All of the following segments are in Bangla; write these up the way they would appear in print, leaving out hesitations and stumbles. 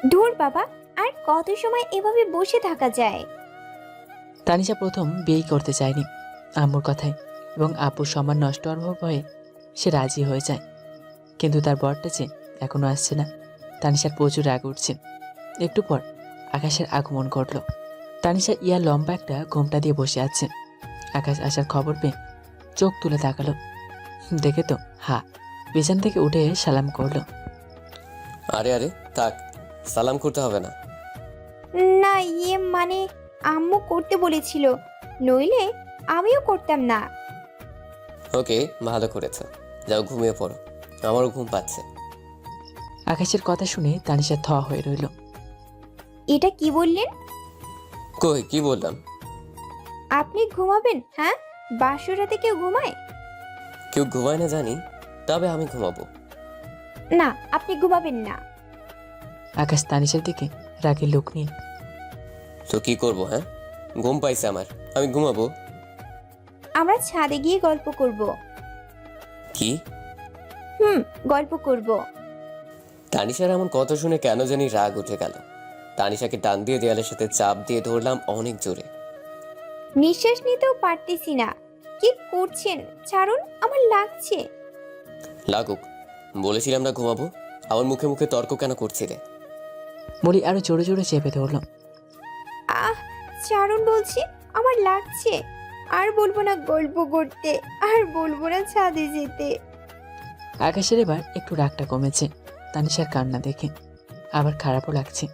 ধুর বাবা, আর কত সময় এভাবে বসে থাকা যায়? তানিশা প্রথম বিয়েই করতে চায়নি আম্মুর কথায়, এবং আব্বুর সম্মান নষ্ট হওয়ার ভয়ে সে রাজি হয়ে যায়। কিন্তু তার বরটা যে এখনো আসছে না। তানিশার প্রচুর রাগ উঠছে। একটু পর আকাশের আগমন ঘটল। তানিশা লম্বা একটা ঘোমটা দিয়ে বসে আছে। আকাশ আসার খবর পেয়ে চোখ তুলে তাকালো। দেখে তো বিছান থেকে উঠে সালাম করলো। আরে আরে, থাক, সালাম করতে হবে না। না, মানে আম্মু করতে বলেছিল, নইলে আমিও করতাম না। ওকে, ভালো করেছো। যাও ঘুমিয়ে পড়ো, আমারও ঘুম পাচ্ছে। আকাশের কথা শুনে তানিশা থ হয়ে রইল। এটা কি বললেন? কই, কি বললাম? আপনি ঘুমাবেন? হ্যাঁ, বাসর রাতে কেউ ঘুমায়? কেউ ঘুমায় না জানি, তবে আমি ঘুমাবো। না, আপনি ঘুমাবেন না। আকাশ তানিশার দিকে রাগে লোক নিয়ে। তো কি করবো? হ্যাঁ, ঘুম পাইছে আমার, আমি ঘুমাবো। আমরা ছাদে গিয়ে গল্প করব। কি? গল্প করব। তানিশার এমন কথা শুনে কেন জানি রাগ উঠে গেল। তানিশাকে টান দিয়ে দেয়ালের সাথে চাপ দিয়ে ধরলাম অনেক জোরে। নিঃশ্বাস নিতেও পারতেছি না। কি করছেন? ছাড়ুন, আমার লাগছে। লাগুক, বলেছিলাম না ঘুমাবো। আমার মুখে মুখে তর্ক কেন করছিলে? বলি আরো জোরে জোরে চেপে ধরল। আহ, ছাড়ুন বলছি, আমার লাগছে। আর বলবো না গল্প করতে, আর বলবো না ছাদে যেতে। আকাশের এবার একটু রাগটা কমেছে তানিশার কান্না দেখে। আবার খারাপও লাগছে।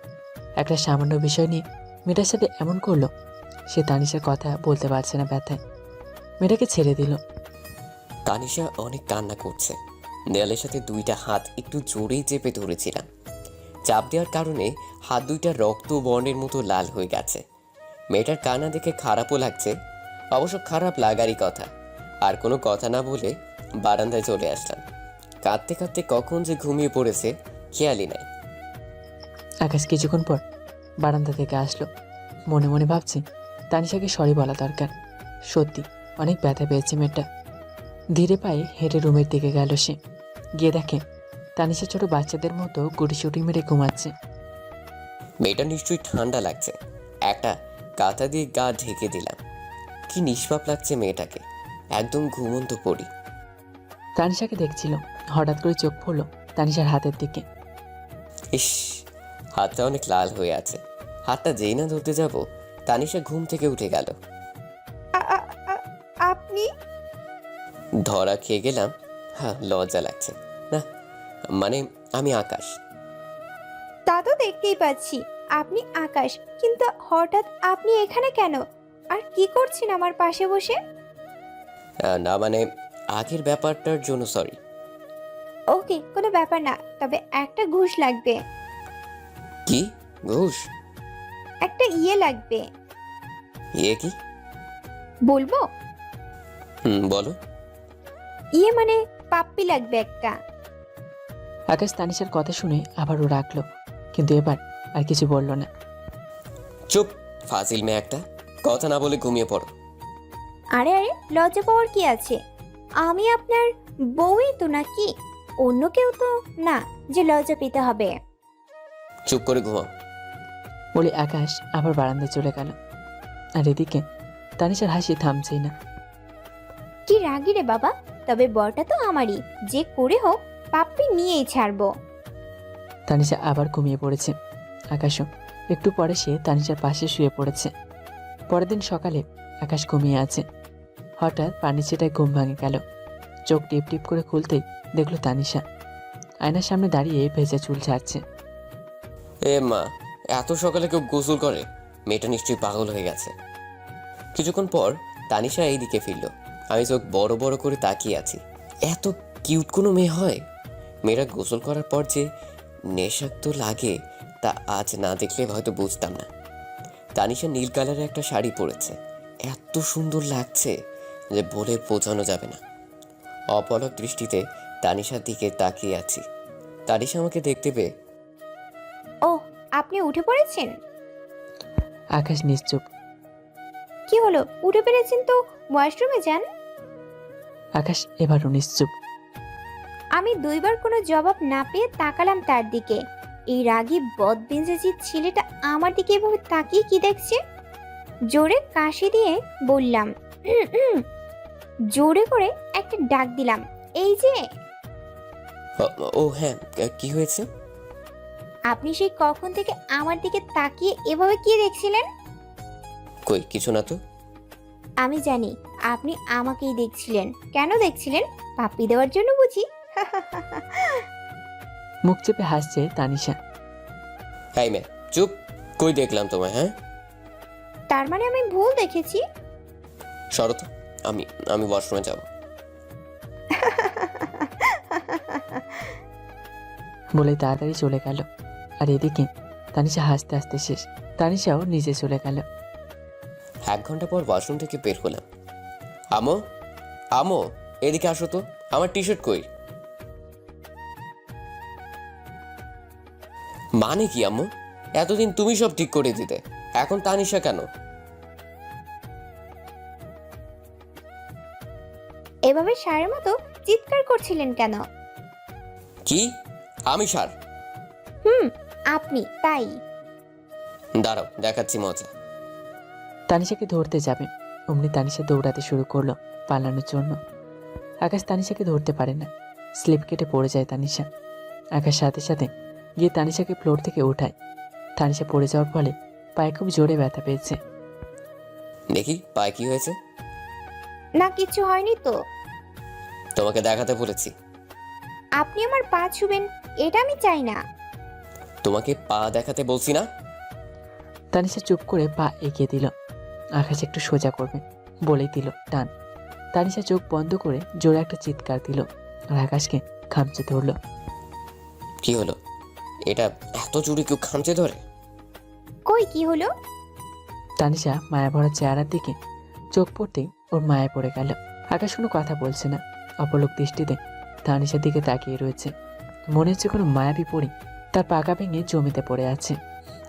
একটা সামান্য বিষয় নিয়ে মেয়েটার সাথে এমন করলো। সে তানিশার কথা বলতে পারছে না ব্যথায়। মেয়েটাকে ছেড়ে দিল। তানিশা অনেক কান্না করছে। দেয়ালের সাথে দুইটা হাত একটু জোরেই চেপে ধরেছিলাম। চাপ দেওয়ার কারণে হাত দুইটা রক্ত বর্ণের মতো লাল হয়ে গেছে। মেয়েটার কান্না দেখে খারাপও লাগছে। অবশ্য খারাপ লাগারই কথা। আর কোনো কথা না বলে বারান্দায় চলে আসলাম। কাঁদতে কাঁদতে কখন যে ঘুমিয়ে পড়েছে খেয়ালই নাই। আকাশ কিছুক্ষণ পর বারান্দা থেকে আসলো। মনে মনে ভাবছে তানিশাকে সরি বলা দরকার। সত্যি অনেক ব্যথা পেয়েছে মেয়েটা। ধীরে পায়ে হেঁটে রুমের দিকে গেল সে। গিয়ে দেখে তানিশা ছোট বাচ্চাদের মতো গুটিসুটি মেরে ঘুমাচ্ছে। মেয়েটা নিশ্চয়ই ঠান্ডা লাগছে। একটা কাঁথা দিয়ে গা ঢেকে দিলাম। কি নিষ্পাপ লাগছে মেয়েটাকে, একদম ঘুমন্ত পড়ি। তানিশাকে দেখছিল। হঠাৎ করে চোখ পড়লো তানিশার হাতের দিকে। ইস, হাতটা অনেক লাল হয়ে আছে। হাতটা যেই না ধরতে যাব, তানিশা ঘুম থেকে উঠে গেল। আ- আ- আ- আপনি? ধরা খেয়ে গেলাম। হ্যাঁ, লজ্জা লাগছে না, মানে আমি আকাশ। তা তো দেখতেই পাচ্ছি আপনি আকাশ, কিন্তু হঠাৎ আপনি এখানে কেন? আর কি করছেন আমার পাশে বসে? না মানে, আগের ব্যাপারটার জন্য সরি। ওকে, কোনো ব্যাপার না, তবে একটা ঘুষ লাগবে। কি? ঘুষ? একটা লাগবে। কি? বলবো? বলো। মানে পাপ্পি লাগবে একটা। আকাশ তানিশার কথা শুনে আবারও রাখলো, কিন্তু এবার আর কিছু বলল না। চুপ, ফাজিল মেয়ে একটা, কথা না বলে ঘুমিয়ে পড়ো। আরে আরে, লজ্জা পাওয়ার কি আছে? আমি আপনার বউই তো, নাকি অন্য কেউ তো না যে লজ্জা পেতে হবে। চুপ করে ঘুমাও। বলে আকাশ আবার বারান্দায় চলে গেল। আর এদিকে তানিশার হাসি থামছেই না। কি রাগি রে বাবা, তবে বরটা তো আমারই, যে করে হোক পাপ্পি নিয়েই ছাড়বো। তানিশা আবার ঘুমিয়ে পড়েছে। আকাশও একটু পরে সে তানিশার পাশে শুয়ে পড়েছে। পরের দিন সকালে আকাশ ঘুমিয়ে আছে। হঠাৎ পানির ছিটায় ঘুম ভাঙে গেল। চোখ টিপ টিপ করে খুলতেই দেখলো তানিশা আয়নার সামনে দাঁড়িয়ে ভেজা চুল ছাড়ছে। এ মা, এত সকালে কেউ গোসল করে? মেয়েটা নিশ্চয়ই পাগল হয়ে গেছে। কিছুক্ষণ পর তানিশা এইদিকে ফিরল। আমি চোখ বড় বড় করে তাকিয়ে আছি। এত কিউট কোনো মেয়ে হয়? মেয়েরা গোসল করার পর যে নেশাক্ত লাগে তা আজ না দেখলে হয়তো বুঝতাম না। তানিশা নীল কালারের একটা শাড়ি পরেছে। এত সুন্দর লাগছে যে বলে বোঝানো যাবে না। অপলক দৃষ্টিতে তানিশার দিকে তাকিয়ে আছি। তানিশা আমাকে দেখতে পেয়ে, ও, আপনি উঠে পড়েছেন? আকাশ নিশ্চুপ। কি হলো, উঠে পেরেছেন তো ওয়াশরুমে যান। আকাশ এবারও নিশ্চুপ। আমি দুইবার কোনো জবাব না পেয়ে তাকালাম তার দিকে। এই রাগী বদমেজাজি ছেলেটা আমার দিকে এভাবে তাকিয়ে কি দেখছে? জোরে কাশি দিয়ে বললাম, "উম, উম।" জোরে করে একটা ডাক দিলাম, এই যে। ও হ্যাঁ, কি হয়েছে? আপনি সেই কখন থেকে আমার দিকে তাকিয়ে এভাবে কি দেখছিলেন? কই কিছু না তো। আমি জানি আপনি আমাকেই দেখছিলেন। কেন দেখছিলেন? পাপ্পি দেওয়ার জন্য বুঝি? মুখ চেপে হাসছে তানিশা। হাই মে, চুপ। কই দেখলাম তোমায়? হ্যাঁ, তার মানে আমি ভুল দেখেছি? সরো তো, আমি আমি ওয়াশরুমে যাব। বলে তাড়াতাড়ি চলে গেল। আর এদিকে তানিশা হাসতে হাসতে শেষ। তানিশাও নিজে চলে গেল। 1 ঘন্টা পর ওয়াশরুম থেকে বের হলাম। আমো, আমো, এদিকে আসো তো। আমার টি শার্ট কই? মানে কি আম্মু? এতদিন তুমি সব ঠিক করে দিতে, এখন তানিশা কেন? এভাবে সারের মতো চিৎকার করছিলেন কেন? কি? আমি সার? হুম, আপনি তাই। দাঁড়াও, দেখাচ্ছি মজা। তানিশাকে ধরতে যাবে, অমনি তানিশা দৌড়াতে শুরু করলো পালানোর জন্য। আকাশ তানিশাকে ধরতে পারে না, স্লিপ কেটে পড়ে যায় তানিশা। আকাশ সাথে সাথে গিয়ে তানিশাকে ফ্লোর থেকে ওঠায়। তানিশা পড়ে যাওয়ার ফলে পায়ে খুব জোরে ব্যথা পেয়েছে। দেখি পায়ে কি হয়েছে। না, কিছু হয়নি তো। তোমাকে দেখাতে বলেছি। আপনি আমার পা ছুবেন এটা আমি চাই না। তোমাকে পা দেখাতে বলছি না? তানিশা চুপ করে পা এগিয়ে দিল। আকাশ একটু সোজা করবে বলেই দিল টান। তানিশা চোখ বন্ধ করে জোরে একটা চিৎকার দিল আর আকাশকে খামচে ধরল। কি হলো? এটা এত জোরে কেউ খামচে ধরে? কই কি হলো? তানিশা মায়া ভরা চেহারার দিকে চোখ পড়তেই ওর মায়া পড়ে গেল। আকাশ কোনো কথা বলছে না, অপলক দৃষ্টিতে তানিশার দিকে তাকিয়ে রয়েছে। মনে হচ্ছে কোনো মায়াবী পড়ি তার পাকা ভেঙে জমিতে পড়ে আছে।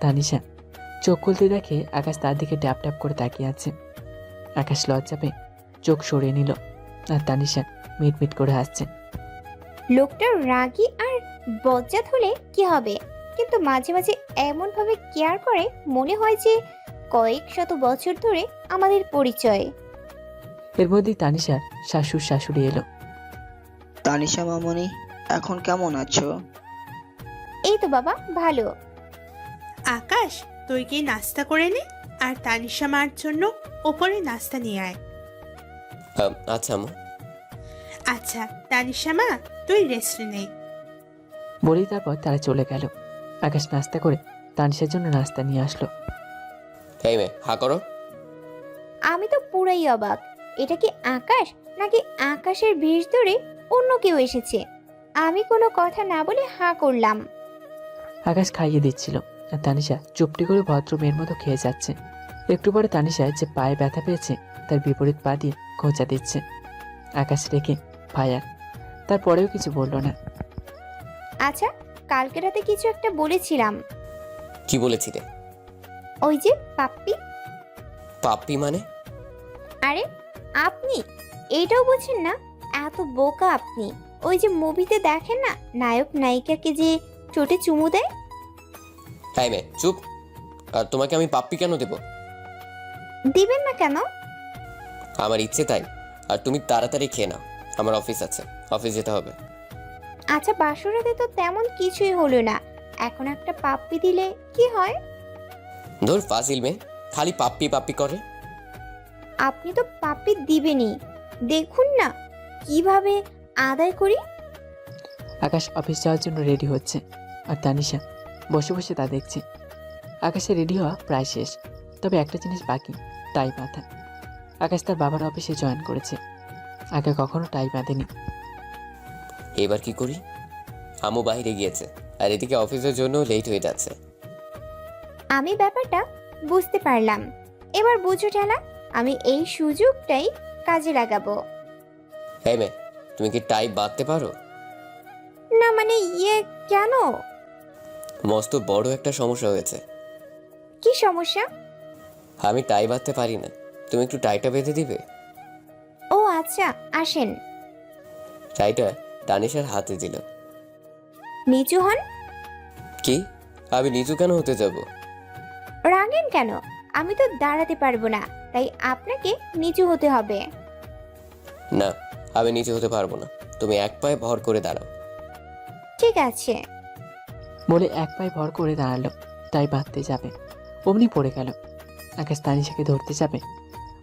তানিশা চোখ খুলতে দেখে আকাশ তার দিকে ট্যাপ ট্যাপ করে তাকিয়ে আছে। আকাশ লজ্জা পেয়ে চোখ সরিয়ে নিল আর তানিশা মিটমিট করে হাসছে। লোকটা রাগী আর বজ্জাত হলে কি হবে, কিন্তু মাঝে মাঝে এমন ভাবে কেয়ার করে মনে হয় যে কয়েক শত বছর ধরে আমাদের পরিচয়। এর মধ্যেই তানিশার শাশুড়ি এলো। তানিশা মামনি, এখন কেমন আছো? এই তো বাবা, ভালো। আকাশ, তুই কি নাস্তা করে নে, আর তানিশা মার জন্য ওপরে নাস্তা নিয়ে আয়। আচ্ছা আম্মু। আচ্ছা তানিশা মা, তুই রেস্ট নে। বলেই তারপর তারা চলে গেল। আকাশ নাস্তা করে তানিশার জন্য নাস্তা নিয়ে আসলো। এই মে, হা করো। আমি তো পুরাই অবাক, এটা কি আকাশ নাকি আকাশের বেশ ধরে অন্য কেউ এসেছে? আমি কোনো কথা না বলে হাঁ করলাম। আকাশ খাইয়ে দিচ্ছিল আর তানিশা চুপটি করে ভদ্র মেয়ের মতো খেয়ে যাচ্ছে। একটু পরে তানিশা যে পায়ে ব্যথা পেয়েছে তার বিপরীত পা দিয়ে খোঁচা দিচ্ছে। আকাশ রেখে ফায়ার, তারপরেও কিছু বললো না। আচ্ছা, কালকে রাতে কিছু একটা বলেছিলাম। কি বলেছিলে? ওই যে পাপ্পি। পাপ্পি মানে? আরে আপনি এটাও বুঝেন না? এত বোকা আপনি। ওই যে মুভিতে দেখেন না, নায়ক নায়িকাকে যে ঠোঁটে চুমু দেয়। এই মে, চুপ। আর তোমাকে আমি পাপ্পি কেন দেব? দিবেন না কেন? আমার ইচ্ছে তাই। আর তুমি তাড়াতাড়ি খেয়ে নাও, আমার অফিস আছে, অফিস যেতে হবে। আচ্ছা, বাসরাতে তো তেমন কিছুই হলো না, এখন একটা পাপ্পি দিলে কি হয়? ধর ফাজিল মেয়ে, খালি পাপ্পি পাপ্পি করে। আপনি তো পাপ্পি দিবেনই, দেখুন না কিভাবে আদায় করি। আকাশ অফিস যাওয়ার জন্য রেডি হচ্ছে আর তানিশা বসে বসে তা দেখছে। আকাশে রেডি হওয়া প্রায় শেষ, তবে একটা জিনিস বাকি, টাই বাঁধা। আকাশ তার বাবার অফিসে জয়েন করেছে, আগে কখনো টাই বাঁধেনি। এবার কি করি? আম্মু বাইরে গিয়েছে আর এদিকে অফিসের জন্য লেট হয়ে যাচ্ছে। আমি ব্যাপারটা বুঝতে পারলাম, এবার বুঝো ঠেলা, আমি এই সুযোগটাই কাজে লাগাবো। হ্যাঁ মে, তুমি কি টাই বাঁধতে পারো? না মানে কেন? মস্ত বড় একটা সমস্যা হয়েছে। কি সমস্যা? আমি টাই বাঁধতে পারি না, তুমি একটু টাইটা বেঁধে দিবে? ও আচ্ছা, আসেন। টাইটা তানিশার হাতে দিল। নিচু হন। কি? আমি নিচু কেন হতে যাব? রাগেন কেন? আমি তো দাঁড়াতে পারবো না, তাই আপনাকে নিচু হতে হবে। না, আমি নিচু হতে পারবো না। তুমি এক পায়ে ভর করে দাঁড়াও। ঠিক আছে। বলে এক পায়ে ভর করে দাঁড়ালো, তাই বাঁধতে যাবে অমনি পড়ে গেল। আকাশ তানিশাকে ধরতে যাবে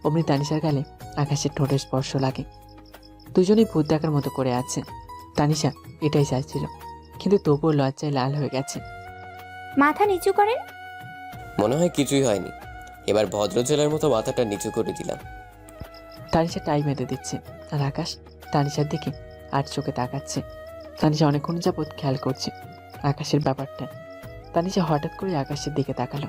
অমনি তানিশার গালে আকাশের ঠোঁটের স্পর্শ লাগে। দুজনেই ভূত দেখার মতো করে আছে। তানিশা এটাই চাইছিল, কিন্তু তবুও লজ্জায় লাল হয়ে গেছে। মাথা নিচু করেন। মনে হয় কিছুই হয়নি। এবার ভদ্রজেলার মতো মাথাটা নিচু করে দিলাম। তানিশা টাই মেরে দিচ্ছে, আর আকাশ তানিশার দিকে আর চোখে তাকাচ্ছে। তানিশা অনেকক্ষণ যাবৎ খেয়াল করছে আকাশের ব্যাপারটা। তানিশা হঠাৎ করে আকাশের দিকে তাকালো।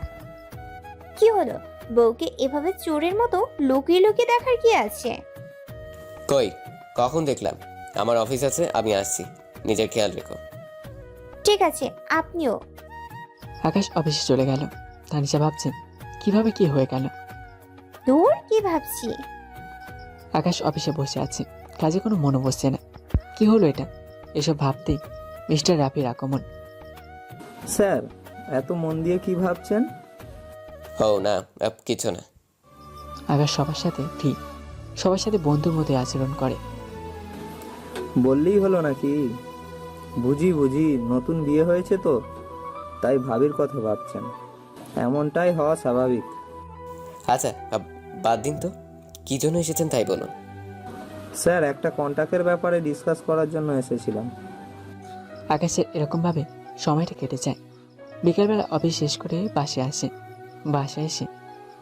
কি হলো? বউকে এভাবে চোরের মতো লুকিয়ে লুকিয়ে দেখার কি আছে? কই, কখন দেখলাম? আমার অফিস আছে, আমি আসছি। নিজের খেয়াল রেখো। ঠিক আছে, আপনিও। আকাশ অফিসে চলে গেল। তানিশা ভাবছে কিভাবে কি হয়ে গেল। দূর, কি ভাবছি? আকাশ অফিসে বসে আছে, কাজে কোনো মনে বসছে না। কি হলো এটা? এসব ভাবতেই মিস্টার রাফির আগমন। স্যার, এত মন দিয়ে কি ভাবছেন? ও না, কিছু না। আকাশ সবার সাথে ফ্রি, সবার সাথে বন্ধুর মতো আচরণ করে। বললেই হলো নাকি? বুঝি বুঝি, নতুন বিয়ে হয়েছে তো, তাই ভাবির কথা ভাবছেন। এমনটাই হওয়া স্বাভাবিক। আচ্ছা, বাদ দিন তো। কি জন্য এসেছেন তাই বলুন। স্যার, একটা কন্ট্যাক্টের ব্যাপারে ডিসকাস করার জন্য এসেছিলাম। আকাশের এরকমভাবে সময়টা কেটে যায়। বিকেলবেলা অফিস শেষ করে বাসায় আসে। বাসায় এসে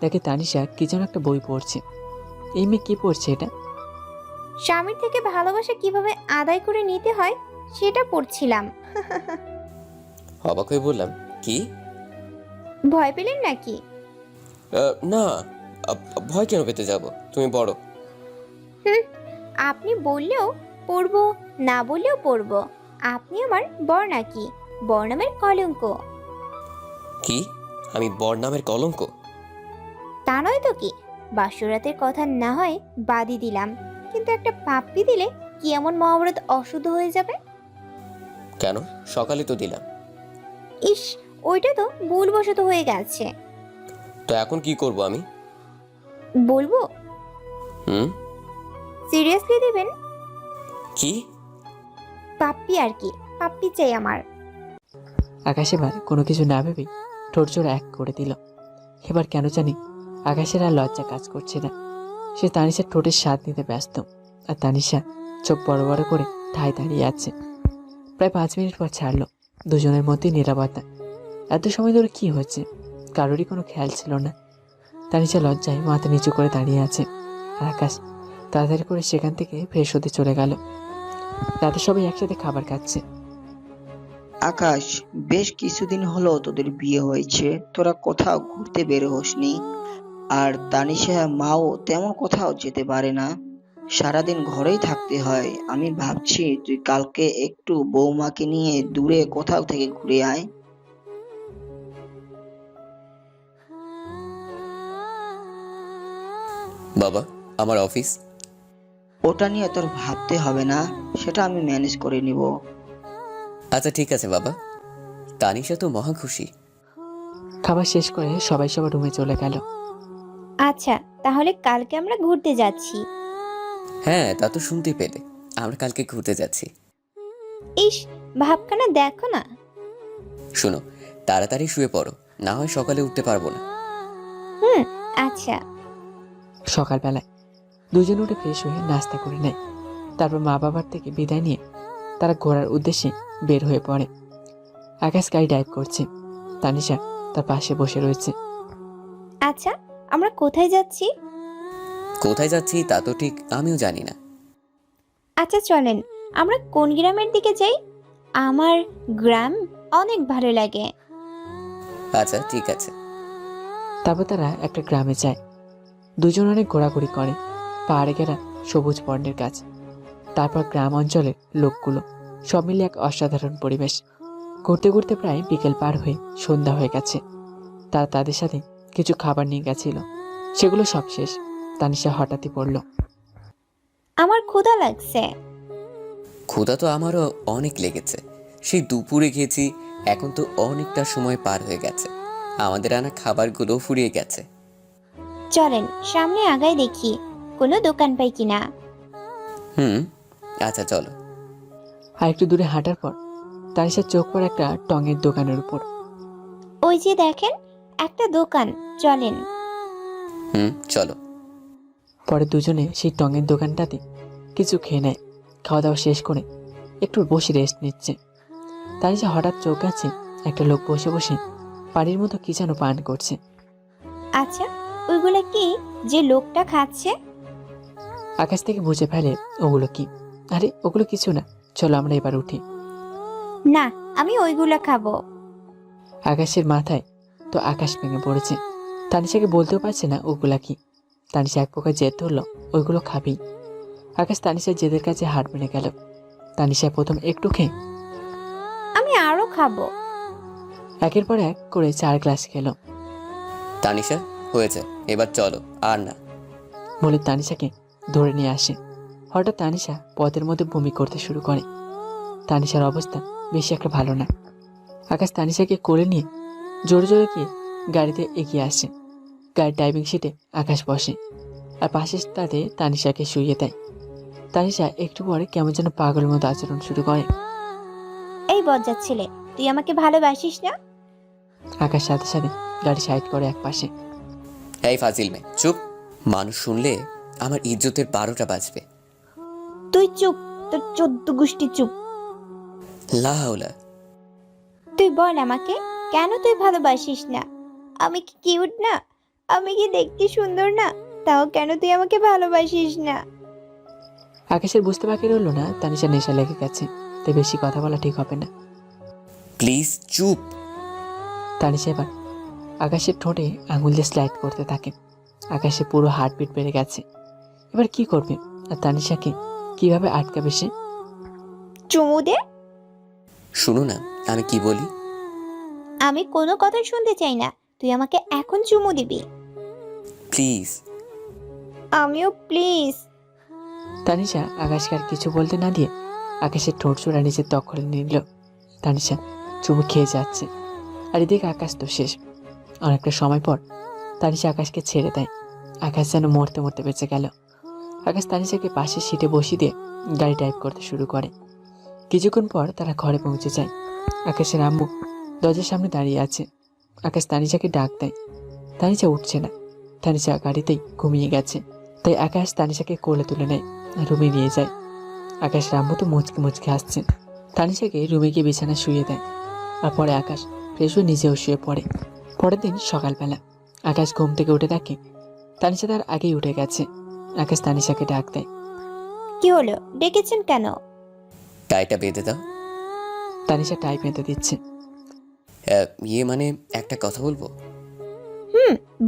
দেখে তানিশা কি যেন একটা বই পড়ছে। এই মেয়ে কি পড়ছে এটা? স্বামীর থেকে ভালোবাসা কিভাবে আদায় করে নিতে হয় সেটা পড়ছিলাম। অবাক হয়ে বললাম, কি? ভয় পেলেন নাকি? না, ভয় কেন পেতে যাব? তুমি বড়। আপনি বললেও পড়বো, না বললেও পড়বো। আপনি আমার বর নাকি? বর নামের কলঙ্ক। কি? আমি বর নামের কলঙ্ক? তা নয় তো কি? বাসরাতের কথা না হয় বাদই দিলাম, কিন্তু একটা পাপ্পি দিলে কি এমন মহাভারত অশুদ্ধ হয়ে যাবে? কেন? সকালে তো দিলাম। ইস, ওইটা তো ভুলবশত হয়ে গেছে। তো এখন কি করব আমি? বলবো? হুম? সিরিয়াসলি দিবেন? কি? পাপ্পি আর কি, পাপ্পি চাই আমার। আকাশ এবার কোনো কিছু না ভেবেই ঠোঁট জোড়া এক করে দিল। এবার কেন জানি আকাশের আর লজ্জা কাজ করছে না। সে তানিশার ঠোঁটের স্বাদ নিতে ব্যস্ত, আর তানিশা চোখ বড় বড় করে ঠায় দাঁড়িয়ে আছে। প্রায় 5 মিনিট পর ছাড়লো। দুজনের মধ্যে নিরাপত্তা। এত সময় ধরে কি হচ্ছে কারোরই কোনো খেয়াল ছিল না। তানিশা লজ্জায় মাথা নিচু করে দাঁড়িয়ে আছে, আর আকাশ তাড়াতাড়ি করে সেখান থেকে ফ্রেশ হতে চলে গেল। রাতে সবাই একসাথে খাবার খাচ্ছে। আকাশ, বেশ কিছুদিন হলো তোদের বিয়ে হয়েছে, তোরা কোথাও ঘুরতে বের হসনি। আর তানিশা মাও তেমন কোথাও যেতে পারে না, সারাদিন ঘরেই থাকতে হয়। আমি ভাবছি তুই কালকে একটু বৌমাকে নিয়ে দূরে কোথাও থেকে ঘুরে আয়। বাবা, আমার অফিস। ওটা নিয়ে তোর ভাবতে হবে না, সেটা আমি ম্যানেজ করে নিব। আচ্ছা ঠিক আছে বাবা। তানিশা তো মহা খুশি। খাবার শেষ করে সবাই সবার রুমে চলে গেল। আচ্ছা, তাহলে কালকে আমরা ঘুরতে যাচ্ছি। হ্যাঁ, তা তো শুনতে পেলে। আমরা কালকে ঘুরতে যাচ্ছি। ইস, ভাবখানা দেখো না। শোনো, তাড়াতাড়ি শুয়ে পড়ো, না হয় সকালে উঠতে পারবো না। আচ্ছা। সকালবেলায় দুজন উঠে ফ্রেশ হয়ে নাস্তা করে নেয়। তারপর মা বাবার থেকে বিদায় নিয়ে তারা ঘোরার উদ্দেশ্যে বের হয়ে পড়ে। আকাশ গাড়ি ড্রাইভ করছে, তানিশা তার পাশে বসে রয়েছে। আচ্ছা, আমরা কোথায় যাচ্ছি? কোথায় যাচ্ছি তা তো ঠিক আমিও জানি না। আচ্ছা চলেন, আমরা কোন গ্রামের দিকে যাই? আমার গ্রাম অনেক ভালো লাগে। আচ্ছা ঠিক আছে। তারপর তারা একটা গ্রামে যায়। দুজন অনেক ঘোরাঘুরি করে, পাহাড়ে ঘেরা সবুজ বর্ণের গাছ। তারপর গ্রাম অঞ্চলের লোকগুলো সব মিলে এক অসাধারণ পরিবেশ। ঘুরতে ঘুরতে প্রায় বিকেল পার হয়ে সন্ধ্যা হয়ে গেছে। তারা তাদের সাথে কিছু খাবার নিয়ে গেছিল, সেগুলো সব শেষ। তানিশা হঠাৎই পড়ল, আমার ক্ষুধা লাগছে। ক্ষুধা তো আমারও অনেক লেগেছে। সেই দুপুরে খেয়েছি, এখন তো অনেকটা সময় পার হয়ে গেছে, আমাদের আনা খাবারগুলো ফুরিয়ে গেছে। চলেন সামনে আগায় দেখি কোনো দোকান পাই কিনা। হুম, আচ্ছা চলো। আর একটু দূরে হাঁটার পর তানিশার চোখ পড়ে একটা টঙের দোকানের উপর। ওই যে দেখেন একটা দোকান, চলেন। হুম, চলো। পরে দুজনে সেই টঙের দোকানটাতে কিছু খেয়ে নেয়। খাওয়া দাওয়া শেষ করে একটু বসে রেস্ট নিচ্ছে। তানিশা হঠাৎ চোখ আছে একটা লোক বসে বসে পানির মতো কি যেন পান করছে। আচ্ছা ওইগুলা কি যে লোকটা খাচ্ছে? আকাশ থেকে বুঝে ফেলে ওগুলো কি। আরে ওগুলো কিছু না, চলো আমরা এবার উঠি। না, আমি ওইগুলা খাবো। আকাশের মাথায় তো আকাশ ভেঙে পড়েছে। তানিশাকে বলতেও পারছে না ওগুলা কি। তানিশা এক প্রকার জেদ ধরলো ওইগুলো খাবেই। আকাশ তানিশার জেদের কাছে হার মেনে গেল। তানিশা প্রথম একটু খেয়ে আমি আরো খাবো। একের পর এক করে 4 গ্লাস খেলো। তানিশা, হয়েছে, এবার চলো। আর না। বলে তানিশাকে ধরে নিয়ে আসে। হঠাৎ তানিশা পথের মধ্যে বমি করতে শুরু করে। তানিশার অবস্থা বেশি একটা ভালো না। আকাশ তানিশাকে কোলে নিয়ে জোরে জোরে গিয়ে গাড়িতে এগিয়ে আসে। গাড়ির ড্রাইভিং সিটে আকাশ বসে আর পাশের তাতে তানিশাকে শুইয়ে দেয়। তানিশা একটু পরে কেমন যেন পাগলের মতো আচরণ শুরু করে। এই বজ্জাত ছেলে, তুই আমাকে ভালোবাসিস না? আকাশ সাথে সাথে গাড়ি সাইড করে এক পাশে। এই ফাজিল মেয়ে, চুপ। মানুষ শুনলে আমার ইজ্জতের 12টা বাজবে। তুই চুপ, তোর 14 গোষ্ঠী চুপ। লা হাওলা। তুই বল আমাকে, কেন তুই ভালোবাসিস না? আমি কি কিউট না? আমি কি দেখতে সুন্দর না? তাও কেন তুই আমাকে ভালোবাসিস না? আকাশের বুঝতে বাকি রইল না তানিশা নেশা লেগে গেছে, তাই বেশি কথা বলা ঠিক হবে না। প্লিজ চুপ। তানিশা এবার আকাশের ঠোঁটে আঙুল দিয়ে স্লাইড করতে থাকে। আকাশে পুরো হার্টবিট বেড়ে গেছে। এবার কি করবে আর তানিশাকে কিভাবে আটকাবে সে? চুমু দে। শুনো না আমি কি বলি। আমি কোনো কথা শুনতে চাই না, তুই আমাকে এখন চুমু দিবি। প্লিজ। আমিও প্লিজ। তানিশা আকাশকে আর কিছু বলতে না দিয়ে আকাশের ঠোঁট চোরা নিজের দখলে নিল। তানিশা চুমু খেয়ে যাচ্ছে আর এদিকে আকাশ তো শেষ। অনেকটা সময় পর তানিশা আকাশকে ছেড়ে দেয়। আকাশ যেন মরতে মরতে বেঁচে গেল। আকাশ তানিশাকে পাশের সিটে বসিয়ে দিয়ে গাড়ি ড্রাইভ করতে শুরু করে। কিছুক্ষণ পর তারা ঘরে পৌঁছে যায়। আকাশের আম্মু দরজার সামনে দাঁড়িয়ে আছে। আকাশ তানিশাকে ডাক দেয়। তানিশা উঠছে না। তানিশা গাড়িতেই ঘুমিয়ে গেছে। তাই আকাশ তানিশাকে কোলে তুলে নেয় আর রুমে নিয়ে যায়। আকাশের আম্মু তো মুচকে মুচকে আসছে। তানিশাকে রুমে গিয়ে বিছানায় শুয়ে দেয় আর পরে আকাশ ফ্রেশ হয়ে নিজেও শুয়ে পড়ে। পরের দিন সকালবেলা আকাশ ঘুম থেকে উঠে দেখে তানিশা তার আগেই উঠে গেছে। আকাশ তানিশাকে ডাক দেয়। কি হলো, ডেকেছেন কেন? টাইটা বেঁধে দাও। তানিশা টাই বেঁধে দিচ্ছে। ইয়ে মানে একটা কথা বলবো।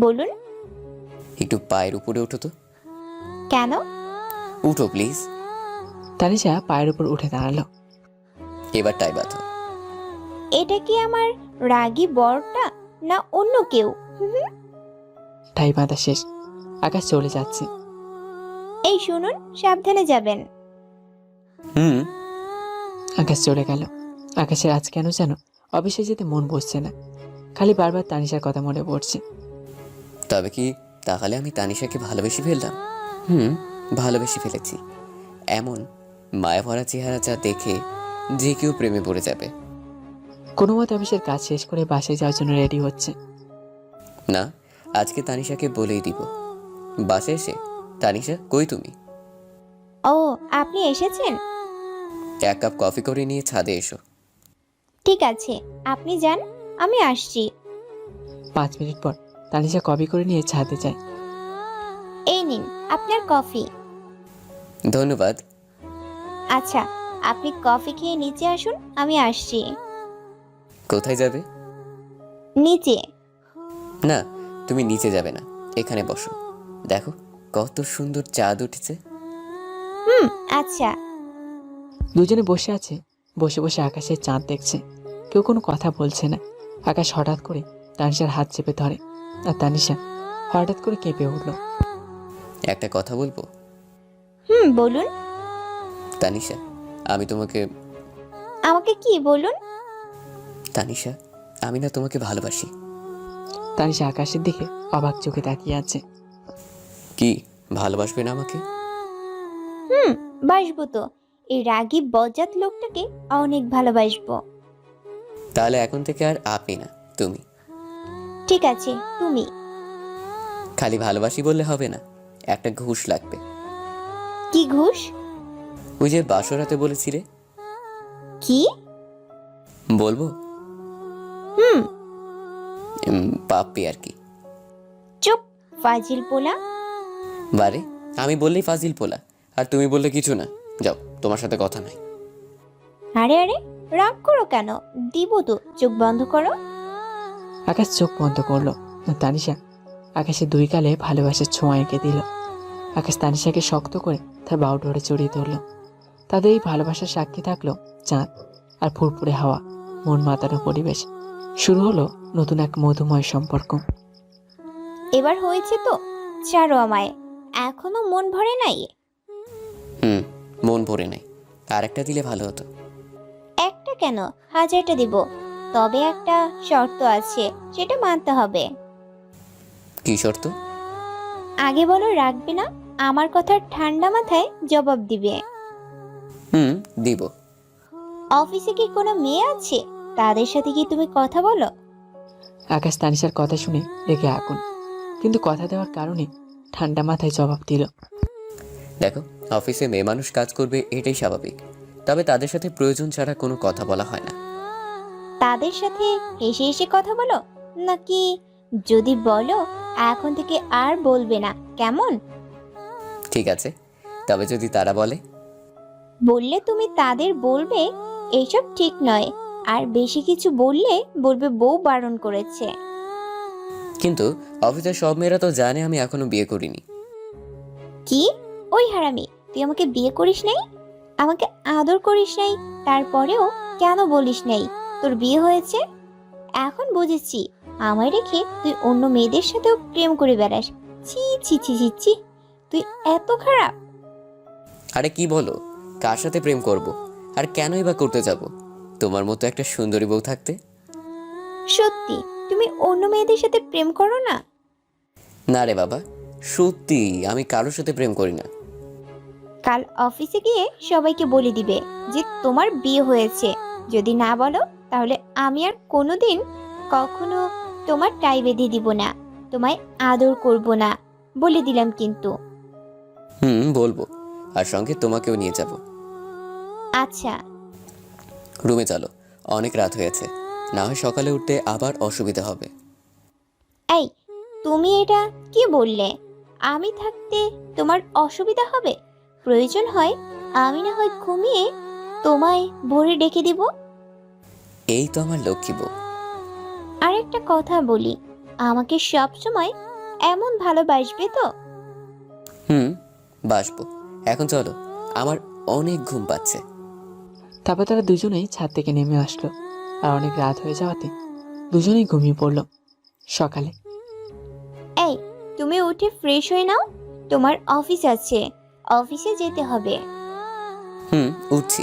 বলুন। একটু পায়ের উপরে ওঠো তো। কেন? উঠো প্লিজ। তানিশা পায়ের উপর উঠে দাঁড়ালো। এবার টাই বাঁধো। এটা কি আমার রাগী বরটা না অন্য কেউ? টাই বাঁধা শেষ। আকাশ চলে যাচ্ছে। এই শুনুন, সাবধানে যাবেন। হুম। আকাশ চলে গেল। আকাশের আজ কেন যেন অফিসে যেতে মন বসছে না। খালি বারবার তানিশার কথা মনে পড়ছে। তবে কি তাহলে আমি তানিশাকে ভালোবেসে ফেললাম? ভালোবেসে ফেলেছি। এমন মায়াভরা চেহারা যা দেখে যে কেউ প্রেমে পড়ে যাবে। কোনো মতে অফিসের কাজ শেষ করে বাসায় যাওয়ার জন্য রেডি হচ্ছে। না, আজকে তানিশাকে বলেই দিব। বাসে এসে, তানিশা কই তুমি? ও, আপনি এসেছেন? 1 কাপ কফি করে নিয়ে ছাদে এসো। ঠিক আছে, আপনি যান, আমি আসছি। 5 মিনিট পর তানিশা কপি করে নিয়ে ছাদে যায়। এই নিন আপনার কফি। ধন্যবাদ। আচ্ছা, আপনি কফি খেয়ে নিচে আসুন, আমি আসছি। কোথায় যাবে? নিচে। না, তুমি নিচে যাবে না, এখানে বসো। দেখো কত সুন্দর চাঁদ উঠেছে। আচ্ছা। দুজনে বসে আছে। বসে বসে আকাশের চাঁদ দেখছে। কেউ কোনো কথা বলছে না। আকাশ হঠাৎ করে তানিশার হাত চেপে ধরে আর তানিশা হঠাৎ করে কেঁপে উঠল। একটা কথা বলবো? বলুন। তানিশা, আমি তোমাকে আমাকে কি বলুন? তানিশা, আমি না তোমাকে ভালোবাসি। তানিশা আকাশের দিকে অবাক চোখে তাকিয়ে আছে। কি ভালোবাসবে না আমাকে? বাসবো তো। এই রাগী বজ্জাত লোকটাকে অনেক ভালোবাসবো। তাহলে এখন থেকে আর আপনি না, তুমি। ঠিক আছে, তুমি। খালি ভালোবাসি বললে হবে না, একটা ঘুষ লাগবে। কি ঘুষ? ওই যে বাসরাতে বলেছিলে। কি? বলবো? হুম। পাপ্পি আর কি। চুপ, ফাজিল পোলা। বারে, আমি বললেই ফাজিল পোলা, আর তুমি বললে কিছু না। যাও, তোমার সাথে কথা নাই। আরে আরে, রাগ করো কেন? দিব তো, চোখ বন্ধ করো। আকাশ চোখ বন্ধ করলো। তানিশা আকাশের দুই গালে ভালোবাসার ছোঁয়া এঁকে দিল। আকাশ তানিশাকে শক্ত করে তার বাহু ধরে জড়িয়ে ধরল। তাদের এই ভালোবাসার সাক্ষী থাকলো চাঁদ আর ফুরফুরে হাওয়া, মন মাতানো পরিবেশ। শুরু হলো নতুন এক মধুময় সম্পর্ক। এবার হয়েছে তো, ছাড়ো আমায়। এখনো মন ভরে নাই? মন ভরে নাই, আর একটা দিলে ভালো হতো। একটা কেন, 1000টা দিব। তবে একটা শর্ত আছে, সেটা মানতে হবে। কি শর্ত? আগে বলো, রাখবে না? আমার কথার ঠান্ডা মাথায় জবাব দিবে। দিব। অফিসে কি কোনো মেয়ে আছে? তাদের সাথে কি তুমি কথা বলো? আকাশ তানিশার কথা শুনে রেগে আগুন, কিন্তু কথা দেওয়ার কারণে ঠান্ডা মাথায় জবাব দিল। দেখো, অফিসে মেয়ে মানুষ কাজ করবে, এটাই স্বাভাবিক। তবে তাদের সাথে প্রয়োজন ছাড়া কোনো কথা বলা হয় না। তাদের সাথে হেসে হেসে কথা বলো নাকি? যদি বলো, এখন থেকে আর বলবে না, কেমন? ঠিক আছে, তবে যদি তারা বলে? বললে তুমি তাদের বলবে এইসব ঠিক নয়, আর বেশি কিছু বললে বলবে বউ বারণ করেছে। কিন্তু অফিসের সব মেয়েরা তো জানে আমি এখনো বিয়ে করিনি। কি? ওই হারামি, তুই আমাকে বিয়ে করিস নাই, আমাকে আদর করিস নাই, তারপরেও কেন বলিস নাই তোর বিয়ে হয়েছে? এখন বুঝেছি, আমায় রেখে তুই অন্য মেয়েদের সাথেও প্রেম করে বেড়াস। ছি ছি ছি ছি ছি, তুই এত খারাপ। আরে কি বলো, কার সাথে প্রেম করব? আর কেনই বা করতে যাব তোমার মতো একটা সুন্দরী বউ থাকতে? সত্যি তুমি অন্য মেয়েদের সাথে প্রেম করো না? না রে বাবা, সত্যি আমি কারোর সাথে প্রেম করি না। কাল অফিসে গিয়ে সবাইকে বলে দিবে যে তোমার বিয়ে হয়েছে। যদি না বলো, তাহলে আমি আর কোনোদিন কখনো তোমার টাই বেঁধে দিব না, তোমায় আদর করব না, বলে দিলাম কিন্তু। বলবো, আর সঙ্গে তোমাকেও নিয়ে যাব। আচ্ছা। রুমে চলো, অনেক রাত হয়েছে, না হয় সকালে উঠতে আবার অসুবিধা হবে। এই, তুমি এটা কি বললে? আমি থাকতে তোমার অসুবিধা হবে? প্রয়োজন হয় আমি না হয় ঘুমিয়ে তোমায় ভোরে ডেকে দিব। এই তো আমার লক্ষ্মী বউ। আর একটা কথা বলি, আমাকে সব সময় এমন ভালোবাসবে তো? বাসবো। এখন চলো, আমার অনেক ঘুম পাচ্ছে। তারপর তারা দুজনেই ছাদ থেকে নেমে আসলো, আর অনেক রাত হয়ে যাওয়াতে দুজনেই ঘুমিয়ে পড়ল। সকালে এই, তুমি উঠে ফ্রেশ হয়ে নাও, তোমার অফিস আছে, অফিসে যেতে হবে। উঠছি।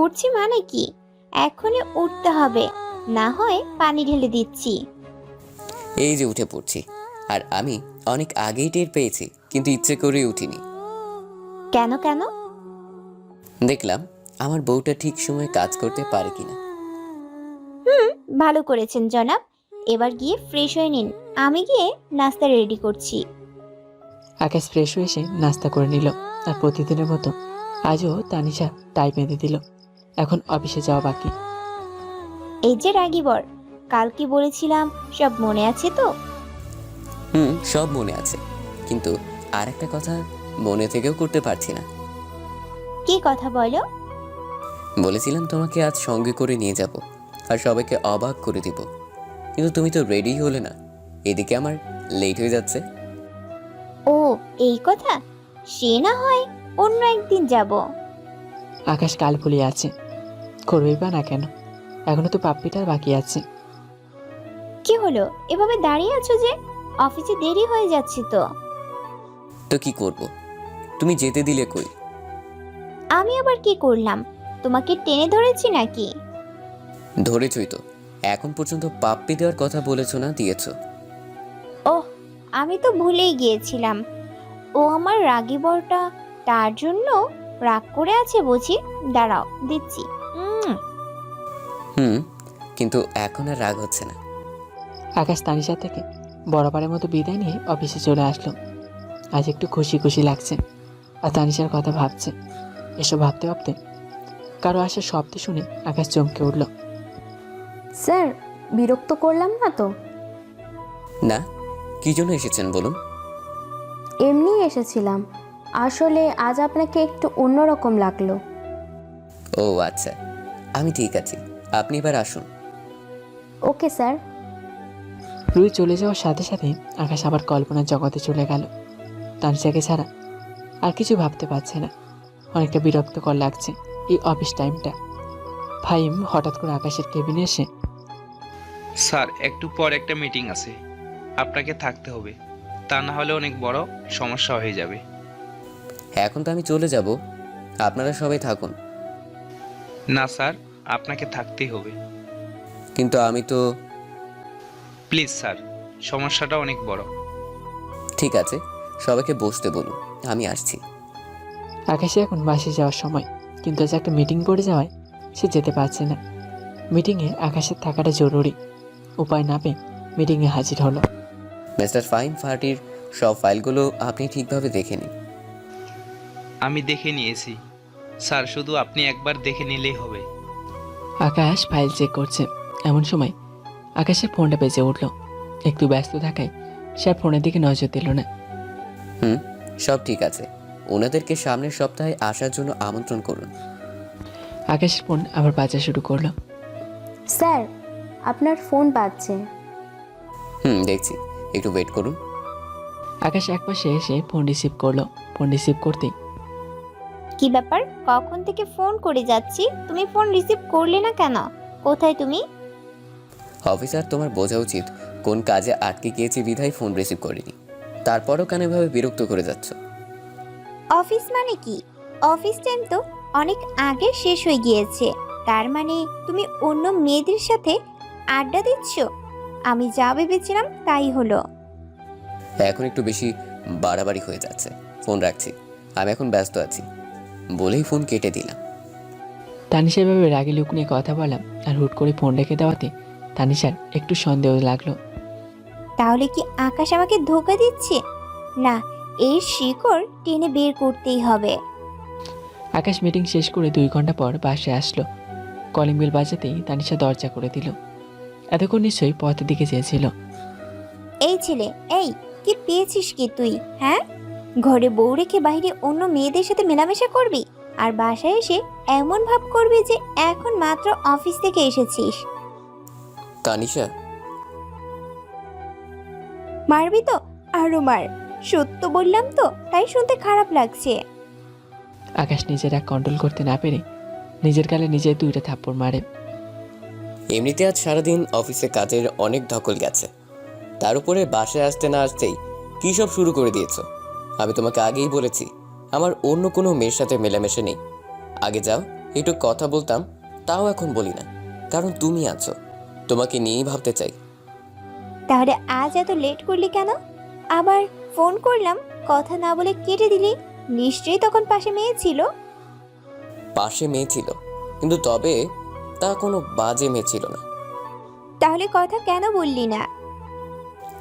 উঠছি মানে কি? এখনই উঠতে হবে, না হয় পানি ঢেলে দিচ্ছি। এই যে উঠে পড়ছি, আর আমি অনেক আগেই টের পেয়েছি, কিন্তু ইচ্ছে করেই উঠিনি। কেন কেন? দেখলাম আমার বউটা ঠিক সময়ে কাজ করতে পারে কিনা। ভালো করেছেন জনাব। এবার গিয়ে ফ্রেশ হয়ে নিন, আমি গিয়ে নাস্তা রেডি করছি। আকাশ ফ্রেশ হয়ে এসে নাস্তা করে নিল, আর প্রতিদিনের মতো আজও তানিশা টাই বেঁধে দিল। এখন অফিসে যাওয়া বাকি। এই যে রাগী বর, কাল কি বলেছিলাম সব মনে আছে তো? সব মনে আছে, কিন্তু আর একটা কথা মনে থেকেও করতে পারছি না। কি কথা বলো? বলেছিলাম তোমাকে আজ সঙ্গে করে নিয়ে যাব, আর সবাইকে অবাক করে দিব, কিন্তু তুমি তো রেডি হলে না। এদিকে আমার লেট হয়ে যাচ্ছে। ও, এই কথা, সে না হয় অন্য একদিন যাব। আকাশ কাল ফুলিয়ে আছে, করবেই বা না কেন, এখনো তো পাপ্পিটার বাকি আছে। কি হলো, এভাবে দাঁড়িয়ে আছো যে? অফিসে দেরি হয়ে যাচ্ছে তো। তো কি করব, তুমি যেতে দিলে কই? আমি আবার কি করলাম? তোমাকে টেনে ধরেছি নাকি? ধরেছই তো, এখন পর্যন্ত পাপ্পি দেওয়ার কথা বলেছো না, দিয়েছো। ওহ, আমি তো ভুলেই গিয়েছিলাম। ও আমার রাগী বরটা, তার জন্য রাগ করে আছে বুঝি। দাঁড়াও, দিচ্ছি। হুম, কিন্তু এখন আর রাগ হচ্ছে না। আকাশ তানিশা থেকে বরাবরের মতো বিদায় নিয়ে অফিসে চলে আসলো। আজ একটু খুশি খুশি লাগছে, আর তানিশার কথা ভাবছে। এসব ভাবতে ভাবতে কারো আসার শব্দ শুনে আকাশ চমকে উঠল। স্যার, বিরক্ত করলাম না তো? না, কি জন্য এসেছেন বলুন। এমনি এসেছিলাম। আসলে আজ আপনাকে একটু অন্যরকম লাগলো। ও আচ্ছা, আমি ঠিক আছি, আপনি এবার আসুন। Okay sir. রুই চলে যাওয়ার সাথে সাথে আকাশ আবার কল্পনার জগতে চলে গেল। তানিশাকে ছাড়া আর কিছু ভাবতে পারছে না। অনেকটা বিরক্তকর লাগছে এই অফিস টাইমটা। ফাহিম হঠাৎ করে আকাশের কেবিনে এসে, স্যার, একটু পর একটা মিটিং আছে, আপনাকে থাকতে হবে, তা না হলে অনেক বড় সমস্যা হয়ে যাবে। এখন তো আমি চলে যাব, আপনারা সবাই থাকুন। না স্যার, আপনাকে থাকতেই হবে। কিন্তু আমি তো। প্লিজ স্যার, সমস্যাটা অনেক বড়। ঠিক আছে, সবাইকে বসতে বলুন, আমি আসছি। আকাশে এখন বাসে যাওয়ার সময়, কিন্তু আজ একটা মিটিং পড়ে যাওয়ায় সে যেতে পারছে না। মিটিংয়ে আকাশের থাকাটা জরুরি। উপায় না পেয়ে মিটিংয়ে হাজির হলো। মিস্টার ফাহিম ফার্টির সব ফাইলগুলো আপনি ঠিকভাবে দেখে নিন। আমি দেখে নিয়েছি স্যার, শুধু আপনি একবার দেখে নিলেই হবে। আকাশ ফাইল চেক করছে। এমন সময় আকাশের ফোনটা বেজে উঠল। একটু ব্যস্ত থাকায় সে আর ফোনের দিকে নজর দিল না। হুম, সব ঠিক আছে, ওনাদেরকে সামনের সপ্তাহে আসার জন্য আমন্ত্রণ করুন। আকাশের ফোন আবার বাজা শুরু করলো। স্যার, আপনার ফোন বাজছে। হুম, দেখছি, একটু ওয়েট করুন। আকাশ একপাশে এসে ফোন রিসিভ করলো। ফোন রিসিভ করতেই, কি ব্যাপার? কখন থেকে ফোন করে যাচ্ছি, তুমি ফোন রিসিভ করলে না কেন? কোথায় তুমি? অফিসার, তোমার বোঝা উচিত কোন কাজে আটকে গিয়েছি বিধায় ফোন রিসিভ করিনি। তারপরও কেন এভাবে বিরক্ত করে যাচ্ছ? অফিস মানে কি? অফিস টাইম তো অনেক আগে শেষ হয়ে গিয়েছে। তার মানে তুমি অন্য মেয়েদের সাথে আড্ডা দিচ্ছ? আমি যা ভেবেছিলাম তাই হলো। এখন একটু বেশি বাড়াবাড়ি হয়ে যাচ্ছে, ফোন রাখছি, আমি এখন ব্যস্ত আছি বলেই ফোন কেটে দিলাম। তানিশা এভাবে রাগে লুক নিয়ে কথা বললাম, আর হুট করে ফোন রেখে দেওয়াতে তানিশার একটু সন্দেহ লাগলো। তাহলে কি আকাশ আমাকে ধোকা দিচ্ছে? না, এর শিকড় টেনে বের করতেই হবে। আকাশ মিটিং শেষ করে 2 ঘন্টা পর বাসে আসলো। কলিং বেল বাজাতেই তানিশা দরজা করে দিল। এতক্ষণ নিশ্চয়ই পথের দিকে চেয়েছিল। এই ছেলে, এই কি পেয়েছিস কি তুই? হ্যাঁ, ঘরে বউ রেখে বাইরে অন্য মেয়েদের সাথে মেলামেশা করবি, আর বাসায় এসে এমন ভাব করবি যে এখন মাত্র অফিস থেকে এসেছিস। তানিশা, মারবি তো? আরো মার। সত্য বললাম তো, তাই শুনতে খারাপ লাগছে। আকাশ নিজের রাগ কন্ট্রোল করতে না পেরে নিজের গালে নিজে 2টা থাপ্পড় মারে। এমনিতে আজ সারাদিন অফিসে কাজের অনেক ধকল গেছে, তার উপরে বাসায় আসতে না আসতেই কী সব শুরু করে দিয়েছো। আমি তোমাকে আগেই বলেছি আমার অন্য কোনো মেয়ের সাথে মেলামেশা নেই। আগে যাও, একটু কথা বলতাম, তাও এখন বলি না, কারণ তুমি আছো, তোমাকে নিয়েই ভাবতে চাই। তাহলে আজ এত লেট করলি কেন? আবার ফোন করলাম, কথা না বলে কেটে দিলি। নিশ্চয়ই তখন পাশে মেয়ে ছিল। পাশে মেয়ে ছিল, কিন্তু তবে তা কোনো বাজে মেয়ে ছিল না। তাহলে কথা কেন বললি না?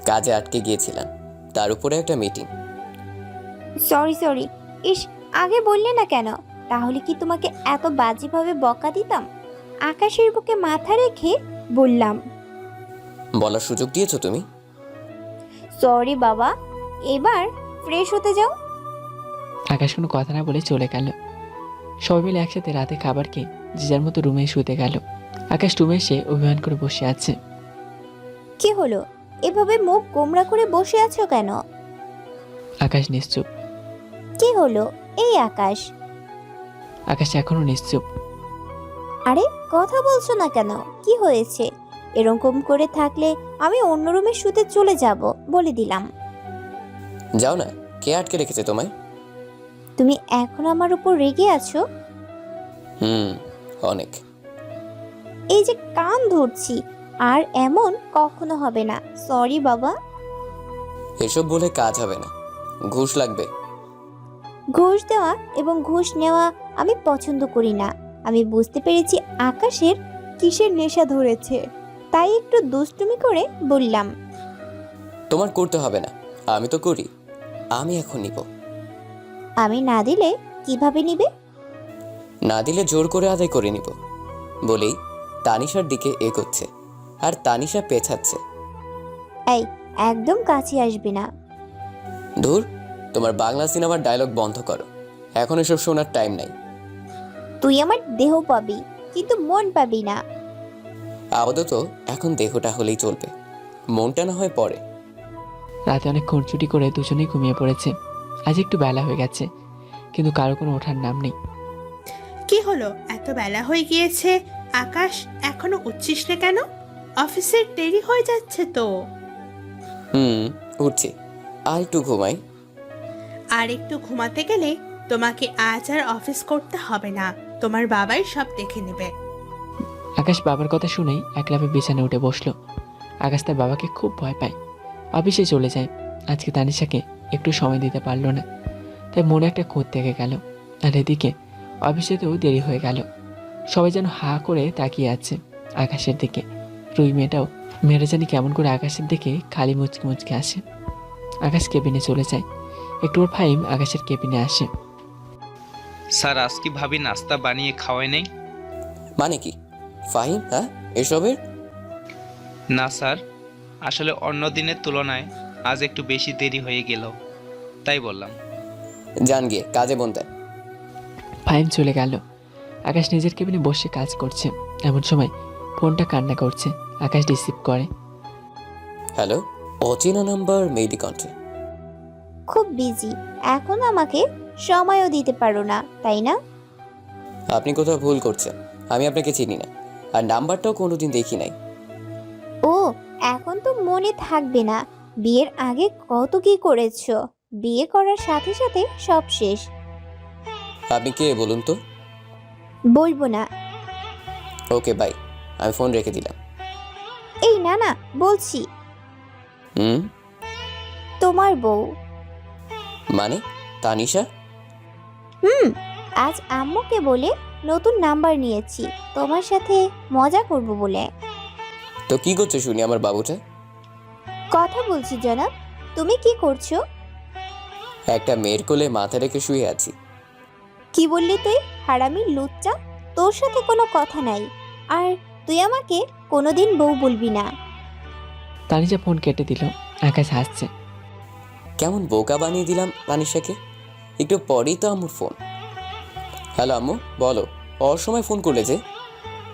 কাজে আটকে গিয়েছিলাম, তার উপরে একটা মিটিং। সরি। ইস, আগে বললে না কেন? তাহলে কি তোমাকে এত বাজেভাবে বকা দিতাম? আকাশের বুকে মাথা রেখে বললাম। বলার সুযোগ দিয়েছো তুমি। সরি বাবা, এবার ফ্রেশ হতে যাও। আকাশ কোনো কথা না বলে চলে গেল। সবাই মিলে একসাথে রাতে খাবার খেয়ে যে যার মতো রুমে শুতে গেল। আকাশ রুমে এসে অভিমান করে বসে আছে। কি হলো? এভাবে মুখ গোমড়া করে বসে আছো কেন? আকাশ নিশ্চুপ। কি হলো? এই আকাশ, আকাশ এখনো নিশ্চুপ। আরে কথা বলছো না কেন? কি হয়েছে? এরকম করে থাকলে আমি অন্য রুমে শুতে চলে যাব, বলে দিলাম। যাও না, কে আটকে রেখেছে তোমায়? তুমি এখন আমার উপর রেগে আছো? হুম, অনেক। এই যে কান ধরছি, আর এমন কখনো হবে না। সরি বাবা। এসব বলে কাজ হবে না, ঘুষ লাগবে। ঘুষ দেওয়া এবং ঘুষ নেওয়া আমি পছন্দ করি না। আমি বুঝতে পেরেছি আকাশের কিসের নেশা ধরেছে, তাই একটু দুষ্টুমি করে বললাম, তোমার করতে হবে না, আমি তো করি। আমি এখন নিব। আমি না দিলে কিভাবে নিবে? না দিলে জোর করে আদায় করে নিব বলেই তানিশার দিকে এগোচ্ছে, আর তানিশা পেছাচ্ছে। এই, একদম কাছে আসবি না। ধুর, তোমার বাংলা সিনেমার ডায়লগ বন্ধ করো, এখন এসব শোনার টাইম নাই। তুই আমার দেহ পাবি, কিন্তু মন পাবি না। আপাতত এখন দেহটা হলেই চলবে, মনটা না হয় পরে। রাতে অনেক খুনচুটি করে দুজনেই ঘুমিয়ে পড়েছে। আজ একটু বেলা হয়ে গেছে, কিন্তু কারো কোনো ওঠার নাম নেই। কি হলো, এত বেলা হয়ে গিয়েছে, আকাশ এখনো উঠছিস না কেন? অফিসের দেরি হয়ে যাচ্ছে তো। উঠছি, আর একটু ঘুমাই। আর একটু ঘুমাতে গেলে তোমাকে আজ আর অফিস করতে হবে না, তোমার বাবাই সব দেখে নেবে। আকাশ বাবার কথা শুনেই একলাপে বিছানায় উঠে বসলো। আকাশ তার বাবাকে খুব ভয় পায়। অফিসে চলে যায়। আজকে তানিশাকে একটু সময় দিতে পারলো না, তাই মনে একটা খুঁত থেকে গেল। আর এদিকে অফিসেতেও দেরি হয়ে গেল। সবাই যেন হা করে তাকিয়ে আছে আকাশের দিকে। রুই মেয়েটা জানি কেমন করে আকাশের দিকে খালি মুচকে মুচকে আসে। আকাশ কেবিনে চলে যায়। একটু ওর ফাইম আকাশের কেবিনে আসে। স্যার, আজকে ভাবি নাস্তা বানিয়ে খাওয়াই নেই? মানে কি ফাহিম? হ্যাঁ, এসবের? না স্যার, আসলে অন্য দিনের তুলনায় আজ একটু বেশি দেরি হয়ে গেল, তাই বললাম। জান গিয়ে কাজে মন দেন। ফাইম চলে গেল। আকাশ নিজের কেবিনে বসে কাজ করছে। এমন সময় ফোনটা কান্না করছে। আকাশ রিসিভ করে। হ্যালো, অচেনা নাম্বার, মেহেদি কণ্ঠে। খুব বিজি, এখন আমাকে সময়ও দিতে পারো না, তাই না? আপনি কোথাও ভুল করছেন, আমি আপনাকে চিনি না, আর নাম্বারটাও কোনোদিন দেখি নাই। ও, এখন তো মনে থাকবে না। বিয়ের আগে কত কি করেছো, বিয়ে করার সাথে সাথে সব শেষ। আপনি কে বলুন তো? বলবো না। ওকে বাই, আমি ফোন রেখে দিলাম। এই না না, বলছি হুম, তোমার বউ। মানে তানিশা? আজ আম্মুকে বলে নতুন নাম্বার নিয়েছি, তোমার সাথে মজা করব বলে। তো কি করছো শুনি আমার বাবুটা? কথা বলছি জনাব, তুমি কি করছো? একটা মেয়ের কোলে মাথা রেখে শুয়ে আছি। কি বললি তুই, হারামি লুচ্চা? তোর সাথে কোনো কথা নাই, আর তুই আমাকে কোনোদিন বউ বলবি না। তানিশা ফোন কেটে দিল। আকাশ হাসছে। কেমন বোকা বানিয়ে দিলাম তানিশাকে। একটু পরেই তো আম্মুর ফোন। হ্যালো আম্মু, বলো, অসময় ফোন করলে যে?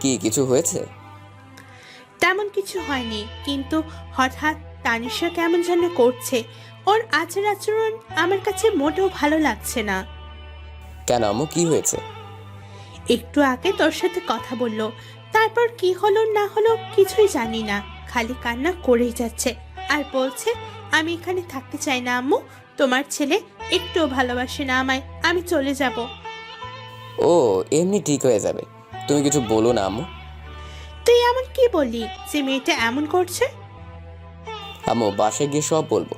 কি কিছু হয়েছে? তেমন কিছু হয়নি, কিন্তু হঠাৎ তানিশা কেমন যেন করছে। ওর আচার আচরণ আমার কাছে মোটেও ভালো লাগছে না। কেন আম্মু, কি হয়েছে? একটু আগে তোর সাথে কথা বললো, তারপর কি হলো না হলো কিছুই জানি না, খালি কান্না করেই যাচ্ছে আর বলছে আমি এখানে থাকতে চাই না আম্মু, তোমার ছেলে একটুও ভালোবাসে না আমায়, আমি চলে যাব। ও, এমনি ঠিক হয়ে যাবে, তুমি কিছু বলো না আম্মু। তুই এমন কি বললি যে মেয়েটা এমন করছে? আম্মু, বাসায় গিয়ে সব বলবো,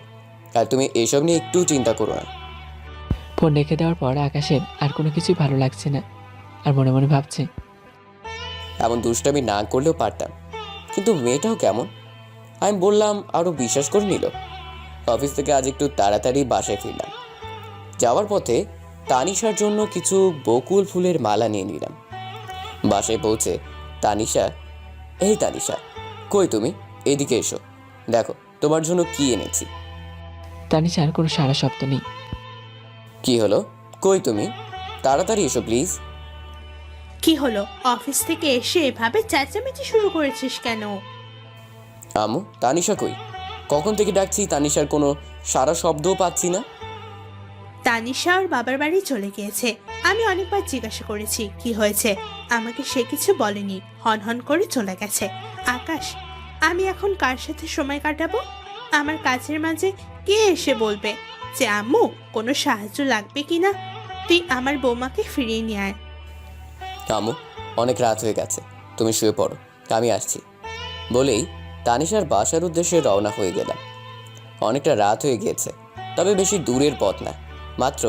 আর তুমি এসব নিয়ে একটু চিন্তা করো না। ফোন রেখে দেওয়ার পর আকাশের আর কোনো কিছুই ভালো লাগছে না। আর মনে মনে ভাবছে, এমন দুষ্টামি না করলেও পারতাম, কিন্তু মেয়েটাও কেমন। আমি বললাম, আরও বিশ্বাস করে নিল। অফিস থেকে আজ একটু তাড়াতাড়ি বাসায় ফিরলাম। যাওয়ার পথে তানিশার জন্য কিছু বকুল ফুলের মালা নিয়ে নিলাম। বাসায় পৌঁছে তানিশা, এই তানিশা, কই তুমি? এদিকে এসো, দেখো তোমার জন্য কি এনেছি। তানিশার কোনো সারা শব্দ নেই। কি হলো, কই তুমি? তাড়াতাড়ি এসো প্লিজ। কি হলো, অফিস থেকে এসে এভাবে চেঁচামেচি শুরু করেছিস কেন? আম্মু, তানিশা কই? কখন থেকে ডাকছি, তানিশার কোনো সারা শব্দও পাচ্ছি না। তানিশা ওর বাবার বাড়ি চলে গিয়েছে। আমি অনেকবার জিজ্ঞাসা করেছি কি হয়েছে, আমাকে সে কিছু বলেনি, হন করে চলে গেছে। আকাশ, আমি এখন কার সাথে সময় কাটাবো? আমার কাজের মাঝে কে এসে বলবে যে আম্মু কোনো সাহায্য লাগবে কিনা, তুই আমার বৌমাকে ফিরিয়ে নিয়ে আয়। আম্মু, অনেক রাত হয়ে গেছে, তুমি শুয়ে পড়ো, আমি আসছি। বলেই তানিশার বাসার উদ্দেশ্যে রওনা হয়ে গেলাম। অনেকটা রাত হয়ে গিয়েছে, তবে বেশি দূরের পথ না, মাত্র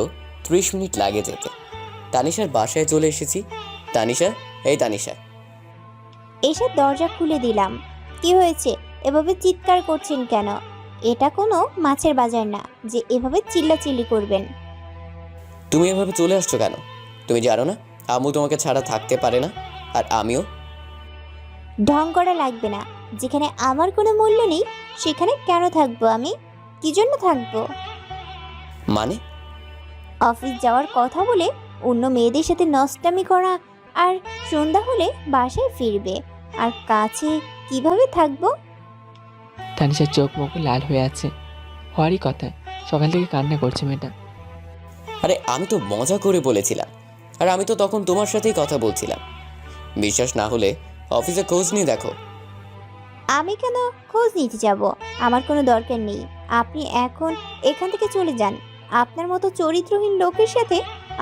30 মিনিট লাগে যেতে। তানিশার বাসায় চলে এসেছি। তানিশা, এই তানিশা। এসে দরজা খুলে দিলাম। কি হয়েছে, এভাবে চিৎকার করছেন কেন? এটা কোনো মাছের বাজার না যে এভাবে চিল্লাচিল্লি করবেন। তুমি এভাবে চলে আসছো কেন? তুমি জানো না আম্মু তোমাকে ছাড়া থাকতে পারে না, আর আমিও। ঢং করা লাগবে না। যেখানে আমার কোনো মূল্য নেই সেখানে কেন থাকবো আমি? কি জন্য থাকবো? মানে? অফিস যাওয়ার কথা বলে অন্য মেয়েদের সাথে নষ্টামি করা, আর সন্ধ্যা হলে বাসায় ফিরবে, আর কাছে কিভাবে থাকবো? তানিশার চোখ মুখ লাল হয়ে আছে। হওয়ারই কথা, সকাল থেকে কান্না করছে মেয়েটা। আরে আমি তো মজা করে বলেছিলাম, আর আমি তো তখন তোমার সাথেই কথা বলছিলাম। বিশ্বাস না হলে অফিসে খোঁজ নিয়ে দেখো। আমি কেন খোঁজ নিতে যাব? আমার কোনো দরকার নেই। আপনি এখন এখান থেকে চলে যান। আপনার মতো চরিত্রহীন লোকের সাথে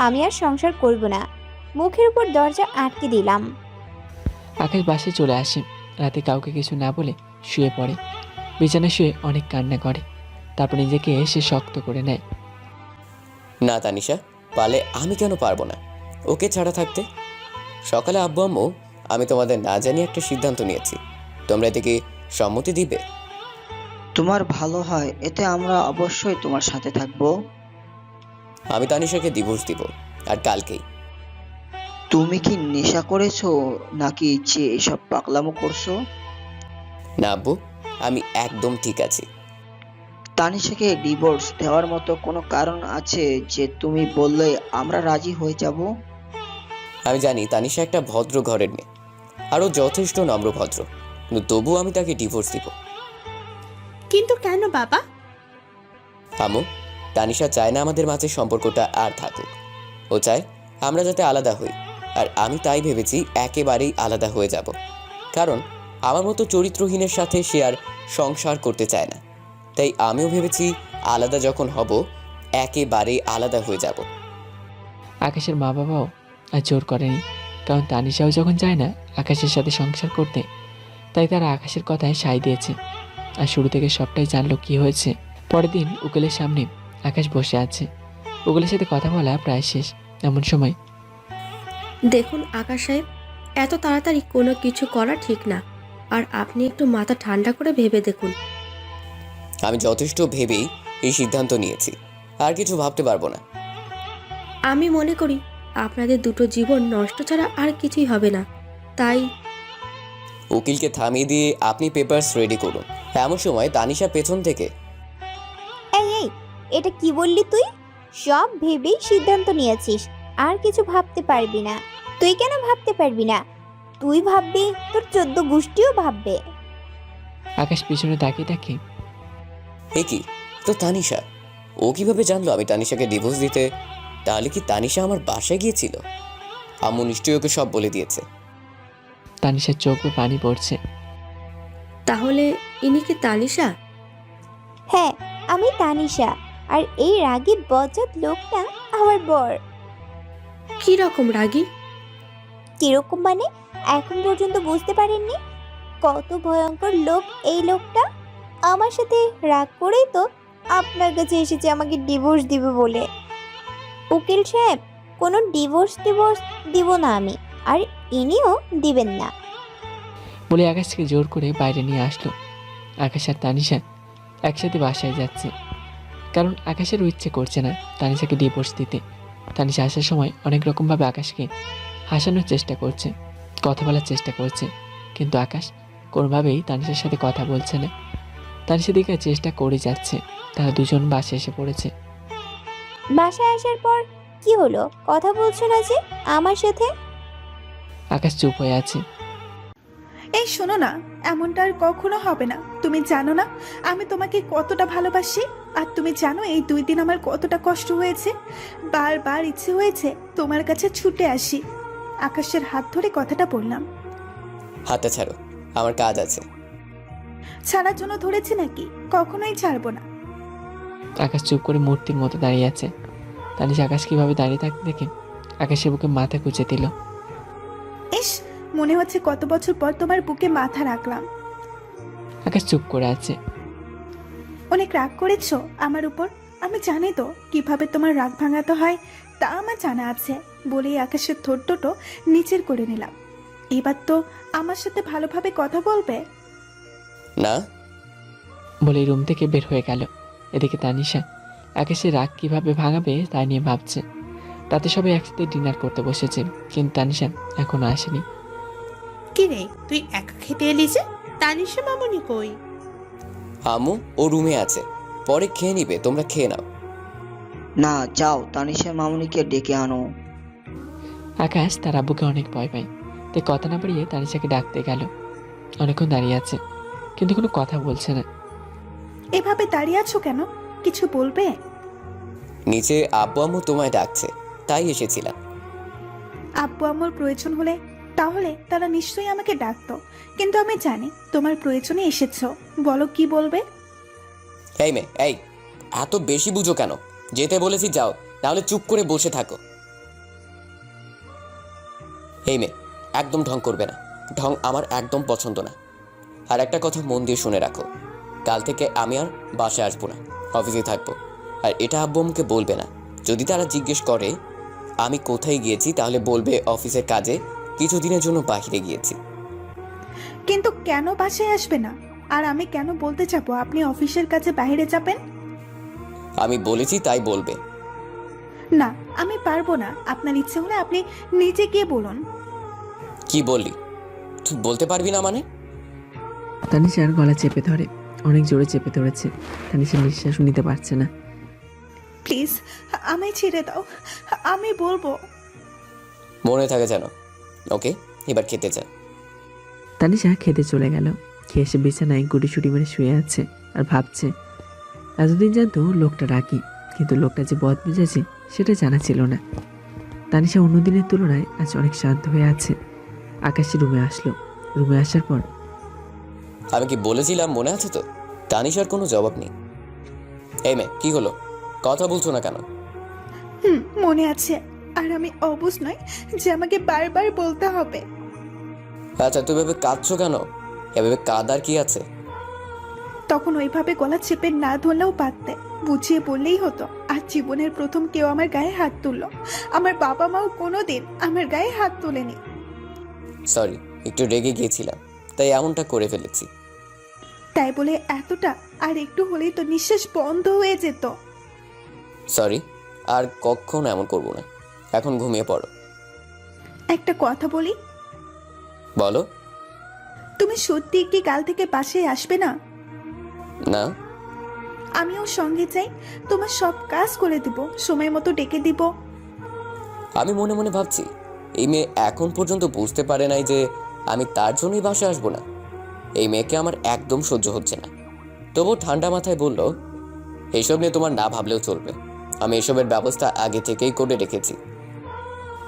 আমি আর সংসার করব না। মুখের উপর দরজা আটকে দিলাম। আকাশ বাসায় চলে আসে। রাতে কাউকে কিছু না বলে শুয়ে পড়ে। বিছানায় শুয়ে অনেক কান্না করে, তারপর নিজেকে সে শক্ত করে নেয়। না তানিশা, পারলে আমি কেন পারবো না ওকে ছাড়া থাকতে? সকালে আব্বু আম্মু আমি তোমাদের না জানিয়ে একটা সিদ্ধান্ত নিয়েছি, তোমরা এতে কি সম্মতি দিবে? তোমার ভালো হয়, এতে আমরা অবশ্যই তোমার সাথে থাকবো। আমি তানিশাকে ডিভোর্স দিব, আর কালকেই। তুমি কি নেশা করেছো নাকি ইচ্ছে এসব পাগলামো করছো? না আব্বু, আমি একদম ঠিক আছি। তানিশাকে ডিভোর্স দেওয়ার মতো কোনো কারণ আছে যে তুমি বললে আমরা রাজি হয়ে যাব? আমি জানি তানিশা একটা ভদ্র ঘরের মেয়ে, আরও যথেষ্ট নম্র ভদ্র, কিন্তু তবুও আমি তাকে ডিভোর্স দিব। কিন্তু কেন বাবা? আম্মু, তানিশা চায় না আমাদের মাঝে সম্পর্কটা আর থাকুক। ও চায় আমরা যাতে আলাদা হই, আর আমি তাই ভেবেছি একেবারেই আলাদা হয়ে যাব। কারণ আমার মতো চরিত্রহীনের সাথে সে আর সংসার করতে চায় না। তাই আমিও ভেবেছি আলাদা যখন হব, একেবারেই আলাদা হয়ে যাব। আকাশের মা বাবাও আর জোর করেনি, কারণ তানিশাও যখন চায় না আকাশের সাথে সংসার করতে, তাই তারা আকাশের কথায় সায় দিয়েছে। আর শুরু থেকে সবটাই জানলো কি হয়েছে। পরের দিন উকিলের সামনে আকাশ বসে আছে। উকিলের সাথে কথা বলা প্রায় শেষ। এমন সময় দেখুন আকাশ সাহেব, এত তাড়াতাড়ি কোনো কিছু করা ঠিক না, আর আপনি একটু মাথা ঠান্ডা করে ভেবে দেখুন। আমি যথেষ্ট ভেবেই এই সিদ্ধান্ত নিয়েছি, আর কিছু ভাবতে পারবো না। আমি মনে করি আপনাদের দুটো জীবন নষ্ট ছাড়া আর কিছুই হবে না। তাই উকিলকে থামিয়ে দিয়ে আপনি পেপারস রেডি করুন। এমন সময় তানিশা পেছন থেকে, এই এই, এটা কি বললি তুই? সব ভেবেই সিদ্ধান্ত নিয়েছিস, আর কিছু ভাবতে পারবি না? তুই কেন ভাবতে পারবি না? তুই ভাববি, তোর 14 গোষ্ঠীও ভাববে। আকাশ পিছনে তাকিয়ে তাকিয়ে এ কি, তো তানিশা ও কিভাবে জানলো আমি তানিশাকে ডিভোর্স দিতে? তাহলে কি তানিশা আমার বাসায় গিয়েছিল? আম্মু নিশ্চয়ই ওকে সব বলে দিয়েছে। তানিশার চোখে পানি পড়ছে। তাহলে ইনি কি তানিশা? হ্যাঁ, আমি তানিশা, আর এই রাগী বজ্জাত লোকটা আমার বর। কি রকম রাগী? কিরকম মানে? এখন পর্যন্ত বুঝতে পারেননি? কত ভয়ঙ্কর লোক এই লোকটা। আমার সাথে রাগ করেই তো আপনার কাছে এসেছে আমাকে ডিভোর্স দিবে বলে। উকিল সাহেব, কোনো ডিভোর্স দিব না আমি, আর ইনিও দিবেন না। বলে আকাশকে জোর করে বাইরে নিয়ে আসলো। আকাশ আর তানিশা একসাথে বাসায় যাচ্ছে, কারণ আকাশেরও ইচ্ছে করছে না তানিশাকে ডিভোর্স দিতে। তানিশা আসার সময় অনেক রকমভাবে আকাশকে হাসানোর চেষ্টা করছে, কথা বলার চেষ্টা করছে, কিন্তু আকাশ কোনোভাবেই তানিশার সাথে কথা বলছে না। তানিশা দিকে চেষ্টা করে যাচ্ছে। তারা দুজন বাসে এসে পড়েছে। বাসায় আসার পর কি হলো? কথা বলছো না যে আমার সাথে? আকাশ চুপ হয়ে আছে। এই শোনো না, এমনটা আর কখনো হবে না। তুমি জানো না আমি তোমাকে কতটা ভালোবাসি, আর তুমি জানো এই 2 দিন আমার কতটা কষ্ট হয়েছে। বারবার ইচ্ছে হয়েছে তোমার কাছে ছুটে আসি। আকাশের হাত ধরে কথাটা বললাম। হাতটা ছাড়ো, আমার কাজ আছে। ছাড়ার জন্য ধরেছি নাকি? কখনোই ছাড়বো না। আকাশ চুপ করে মূর্তির মতো দাঁড়িয়ে আছে। তানিশা আকাশ কিভাবে দাঁড়িয়ে থাকতে দেখে আকাশের বুকে মাথা কুঁচে দিল। ইস, মনে হচ্ছে কত বছর পর তোমার বুকে মাথা রাখলাম। আকাশ চুপ করে আছে। অনেক রাগ করেছো আমার উপর। আমি জানি তো কিভাবে তোমার রাগ ভাঙাতে হয়, তা আমার জানা আছে বলেই আকাশের ঠোঁট দুটো নিচের করে নিলাম। এবার তো আমার সাথে ভালোভাবে কথা বলবে। না, বলে রুম থেকে বের হয়ে গেল। এদিকে তানিশা আকাশের রাগ কিভাবে ভাঙাবে তাই নিয়ে ভাবছে। তাতে সবাই একসাথে ডিনার করতে বসেছে, কিন্তু তানিশা এখনো আসেনি। কি রে, তুই একা খেতে এলি যে? তানিশা মামুনি কই? আম্মু ও রুমে আছে, পরে খেয়ে নিবে, তোমরা খেয়ে নাও। না, যাও তানিশা মামুনিকে ডেকে আনো। আকাশ তার আব্বুকে অনেক ভয় পায়, তাই কথা না বাড়িয়ে তানিশাকে ডাকতে গেল। অনেকক্ষণ দাঁড়িয়ে আছে, কিন্তু কোনো কথা বলছে না। এভাবে দাঁড়িয়ে আছো কেন? কিছু বলবে? নিচে আব্বু আম্মু তোমায় ডাকছে, তাই এসেছিলাম। আব্বু আম্মুর প্রয়োজন হলে তাহলে তারা নিশ্চয়ই আমাকে ডাকতো, কিন্তু আমি জানি তোমার প্রয়োজনে এসেছো। বলো কি বলবে? এই মেয়ে, এই এত বেশি বুঝো কেন? যেতে বলেছি যাও, নাহলে চুপ করে বসে থাকো। এই মেয়ে, একদম ঢং করবে না, ঢং আমার একদম পছন্দ না। আর একটা কথা মন দিয়ে শুনে রাখো, কাল থেকে আমি আর বাসায় আসবো না, অফিসে থাকবো। আর এটা আব্বু আম্মুকে বলবে না। যদি তারা জিজ্ঞেস করে আমি কোথায় গিয়েছি, তাহলে বলবে অফিসের কাজে কিছুদিনের জন্য বাইরে গিয়েছি। কিন্তু কেন বাসায় আসবে না? আর আমি কেন বলতে যাবো আপনি অফিসের কাছে বাইরে যাবেন? আমি বলেছি তাই বলবে। না, আমি পারবো না। আপনার ইচ্ছে হলে আপনি নিজে গিয়ে বলুন। কি বললি? তুই বলতে পারবি না মানে? তানিশার গলা চেপে ধরে, অনেক জোরে চেপে ধরেছে। তানিশা নিঃশ্বাসও নিতে পারছে না। প্লিজ আমায় ছেড়ে দাও, আমি বলবো। মনে থাকে যেন। ওকে, এবার খেতে যা। তানিশা খেতে চলে গেল। খেয়ে এসে বিছানায় গুটিসুটি মেরে শুয়ে আছে আর ভাবছে। এতদিন জানতো লোকটা রাগি, কিন্তু লোকটা যে বদমেজাজি সেটা জানা ছিল না। তানিশা অন্যদিনের তুলনায় আজ অনেক শান্ত হয়ে আছে। আকাশী রুমে আসলো। রুমে আসার পর আমি কি বলেছিলাম মনে আছে তো? তানিশার কোনো জবাব নেই। এই মেয়ে, কি হলো? কথা বলছো না কেন? মনে আছে। আর আমি অবুঝ নই যে আমাকে বারবার বলতে হবে। আচ্ছা, তুই ভেবে কাঁদছো কেন? এভাবে কাঁদার কি আছে? তখন ওইভাবে গলা চেপে না ধরলেও পারতে, বুঝিয়ে বললেই হতো। আর জীবনের প্রথম কেউ আমার গায়ে হাত তুললো। আমার বাবা মাও কোনোদিন আমার গায়ে হাত তোলেনি। সরি, একটু রেগে গিয়েছিলাম, তাই এমনটা করে ফেলেছি। তাই বলে এতটা? আর একটু হলেই তো নিঃশ্বাস বন্ধ হয়ে যেত। সরি, আর কখনো এমন করবো না। এখন ঘুমিয়ে পড়ো। একটা কথা বলি, বলো। তুমি সত্যি কি কাল থেকে বাসায় আসবে না? না। আমিও সঙ্গে চাই। তোমার সব কাজ করে দিব, সময় মতো ডেকে দিব। আমি মনে মনে ভাবছি, এই মেয়ে এখন পর্যন্ত বুঝতে পারে নাই যে আমি তার জন্যই বাসায় আসবো না। এই মেয়েকে আমার একদম সহ্য হচ্ছে না। তবু ঠান্ডা মাথায় বলল, এইসব নিয়ে তোমার না ভাবলেও চলবে, আমি এসবের ব্যবস্থা আগে থেকেই করে রেখেছি।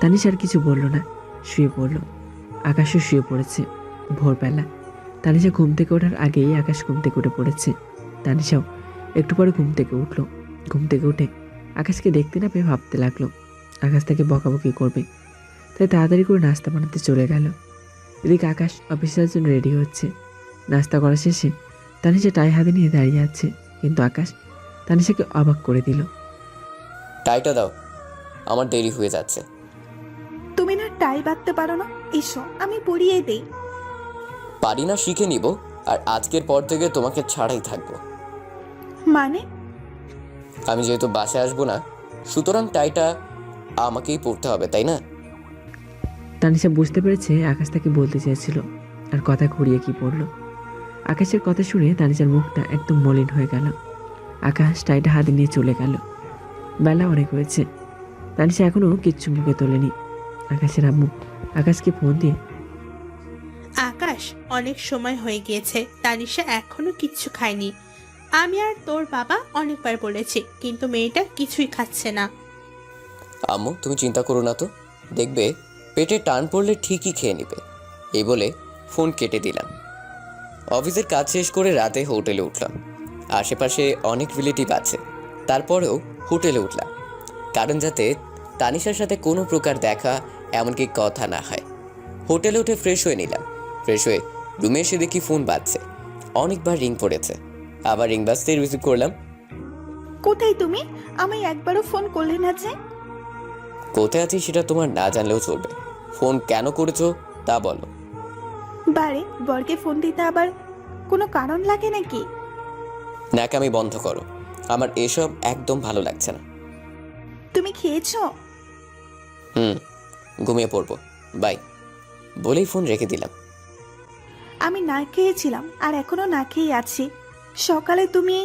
তানিশা আর কিছু বলল না, শুয়ে পড়ল। আকাশও শুয়ে পড়েছে। ভোরবেলা তানিশা ঘুম থেকে ওঠার আগেই আকাশ ঘুম থেকে উঠে পড়েছে। তানিশাও একটু পরে ঘুম থেকে উঠল। ঘুম থেকে উঠে আকাশকে দেখতে না পেয়ে ভাবতে লাগলো আকাশ তাকে বকাবকি করবে, তাই তাড়াতাড়ি করে নাস্তা বানাতে চলে গেল। এদিকে আকাশ অফিসের জন্য রেডি হচ্ছে। নাস্তা করা শেষে তানিশা টাই হাতে নিয়ে দাঁড়িয়ে আছে, কিন্তু আকাশ তানিশাকে অবাক করে দিল। টাইটা দাও, আমার দেরি হয়ে যাচ্ছে। তুমি না টাই বাঁধতে পারো না? এসো আমি পরিয়ে দেই। পারি না, শিখে নিব। আর আজকের পর থেকে তোমাকে ছাড়াই থাকবো। মানে? আমি যেহেতু বাসায় আসবো না, সুতরাং টাইটা আমাকেই পড়তে হবে, তাই না? তানিশা বুঝতে পেরেছে আকাশ তাকে বলতে চেয়েছিল, আর কথা ঘুরিয়ে কি পড়ল। আকাশের কথা শুনে তানিশার মুখটা একদম মলিন হয়ে গেল। আকাশ টাইটা হাতে নিয়ে চলে গেল। বেলা অনেক হয়েছে, তানিশা এখনো কিচ্ছু মুখে তোলেনি। আকাশের আম্মু আকাশকে ফোন দিয়ে, আকাশ, অনেক সময় হয়ে গিয়েছে, তানিশা এখনো কিচ্ছু খায়নি। আমি আর তোর বাবা অনেকবার বলেছি, কিন্তু মেয়েটা কিছুই খাচ্ছে না। আম্মু, তুমি চিন্তা করো না তো, দেখবে পেটে টান পড়লে ঠিকই খেয়ে নিবে। এই বলে ফোন কেটে দিলাম। অফিসের কাজ শেষ করে রাতে হোটেলে উঠলাম। আশেপাশে অনেক রিলেটিভ আছে, তারপরেও হোটেলে উঠলাম, কারণ যাতে তানিশার সাথে কোনো প্রকার দেখা এমনকি কথা না হয়। হোটেলে উঠে ফ্রেশ হয়ে নিলাম। ফ্রেশ হয়ে রুমে এসে দেখি ফোন বাজছে। অনেকবার রিং পড়েছে, আবার রিং বাজতে রিসিভ করলাম। কোথায় তুমি? আমি একবারও ফোন করলে না যে। কোথায় আছি সেটা তোমার না জানলেও চলবে। ফোন কেন করেছো তা বলো। বারে বরকে ফোন দিতে আবার কোনো কারণ লাগে নাকি? ন্যাকামি বন্ধ করো, আমার এসব একদম ভালো লাগছে না। তুমি খেয়েছো? ঘুমিয়ে পড়বো, বাই বলেই ফোন রেখে দিলাম। আমি না খেয়েছিলাম আর এখনো না খেয়ে আছি। সকালে তুমি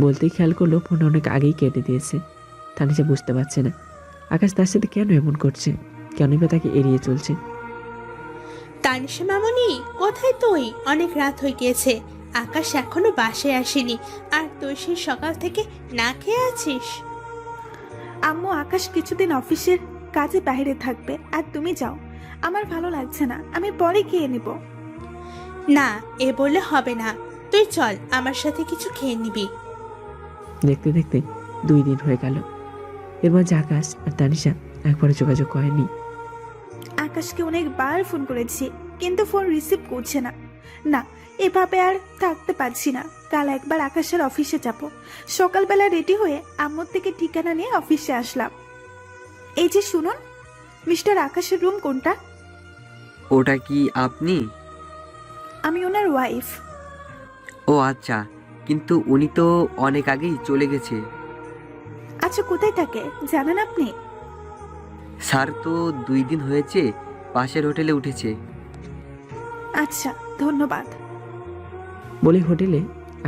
বলতেই খেয়াল করলো ফোন অনেক আগেই কেটে দিয়েছে। তানিশা বুঝতে পারছে না আকাশ তার সাথে কেন এমন করছে, কেনই বা তাকে এড়িয়ে চলছে। তানিশা মামনি, কোথায় তুই? অনেক রাত হয়ে গিয়েছে, আকাশ এখনো বাসায় আসেনি, আর তুই সেই সকাল থেকে না খেয়ে আছিস। আম্মু আকাশ কিছুদিন অফিসের কাজে বাইরে থাকবে আর তুমি যাও। আমার ভালো লাগছে না, আমি পরে খেয়ে নেব। না, এ বললে হবে না, তুই চল, আমার সাথে কিছু খেয়ে নিবি। দেখতে দেখতে 2 দিন হয়ে গেল। এর মাঝে আকাশ আর তানিশা একবারও যোগাযোগ করেনি। আকাশকে অনেকবার ফোন করেছি কিন্তু ফোন রিসিভ করছে না। না, এভাবে আর থাকতে পারছি না। কাল একবার আকাশের অফিসে যাব। সকালবেলা রেডি হয়ে আম্মুর থেকে ঠিকানা নিয়ে অফিসে আসলাম। এই যে শুনুন, মিস্টার আকাশের রুম কোনটা? ওটা কি আপনি? আমি ওনার ওয়াইফ। ও আচ্ছা, কিন্তু উনি তো অনেক আগেই চলে গেছে। আচ্ছা, কোথায় থাকে জানেন আপনি? স্যার তো 2 দিন হয়েছে পাশের হোটেলে উঠেছে। আচ্ছা, ধন্যবাদ। বলে হোটেলে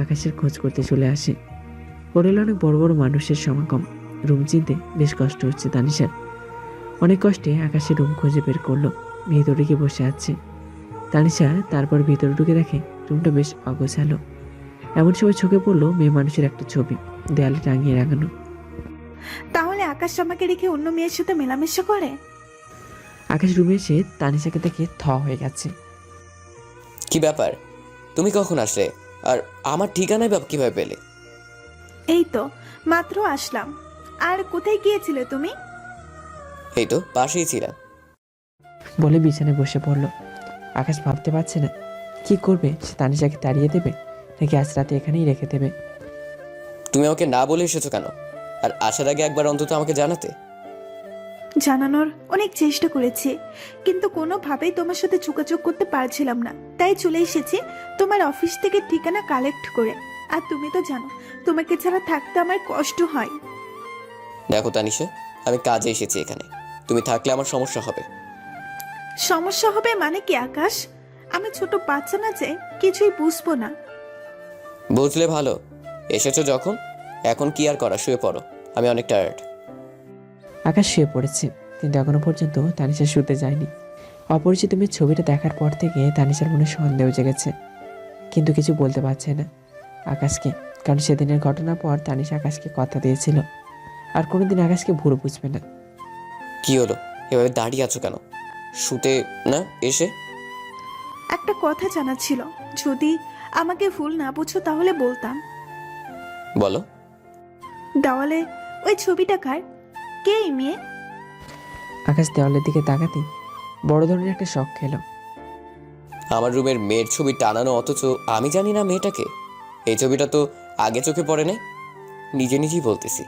আকাশের খোঁজ করতে চলে আসে। হোটেলে অনেক বড় বড় মানুষের সমাগম। রুম চিনতে বেশ কষ্ট হচ্ছে তানিশার। অনেক কষ্টে আকাশের রুম খুঁজে বের করলো। ভিতরে গিয়ে বসে আছে তানিশা। তারপর ভিতরে ঢুকে দেখে রুমটা বেশ অগোছালো। এমন সময় চোখে পড়লো মেয়ে মানুষের একটা ছবি দেয়ালে টাঙিয়ে রাখানো। তাহলে আকাশ আমাকে রেখে অন্য মেয়ের সাথে মেলামেশা করে? আকাশ রুমে এসে তানিশাকে দেখে থ হয়ে গেছে। কি ব্যাপার, তুমি কখন আসলে? আর আমার ঠিকানায় বাপ কিভাবে পেলে? এই তো মাত্র আসলাম। আর কোথায় গিয়েছিলে তুমি? এই তো পাশেই ছিলাম। বলে বিছানায় বসে পড়লো। আকাশ ভাবতে পারছে না কি করবে। সে তানিশাকে তাড়িয়ে দেবে নাকি আজ রাতে এখানেই রেখে দেবে। তুমি আমাকে না বলে এসেছো কেন? আর আসার আগে একবার অন্তত আমাকে জানাতে। জানানোর অনেক চেষ্টা করেছি কিন্তু কোনোভাবেই তোমার সাথে যোগাযোগ করতে পারছিলাম না। তাই চলে এসেছি তোমার অফিস থেকে ঠিকানা কালেক্ট করে। আর তুমি তো জানো তোমাকে ছাড়া থাকতে আমার কষ্ট হয়। দেখো তানিশা, আমি কাজে এসেছি এখানে, তুমি থাকলে আমার সমস্যা হবে। সমস্যা হবে মানে কি আকাশ? আমি ছোট বাচ্চা না যে কিছুই বুঝবো না। বুঝলে ভালো। এসেছো যখন, এখন কি আর করা, শুয়ে পড়ো, আমি অনেক টায়ার্ড। আকাশ শুয়ে পড়েছে কিন্তু এখনো পর্যন্ত তানিশা শুতে যায়নি। অপরিচিত মেয়ের ছবিটা দেখার পর থেকে তানিশার মনে সন্দেহ জেগেছে, কিন্তু কিছু বলতে পারছে না আকাশকে। কারণ সেদিনের ঘটনার পর তানিশা আকাশকে কথা দিয়েছিল আর কোনোদিন আকাশকে ভুল বুঝবে না। কি হলো, এভাবে দাঁড়িয়ে আছো কেন? শুতে না এসে? একটা কথা জানার ছিল, যদি আমাকে ভুল না বুঝো তাহলে বলতাম। বলো। দেওয়ালে ওই ছবিটা কার? কে এই মেয়ে? আকাশ দেওয়ালের দিকে তাকাতেই বড় ধরনের একটা শখ খেলো। আমার রুমের মেয়ের ছবি টানানো, অথচ আমি জানি না মেয়েটাকে। এই ছবিটা তো আগে চোখে পড়ে নাই। নিজে নিজেই বলতেছি।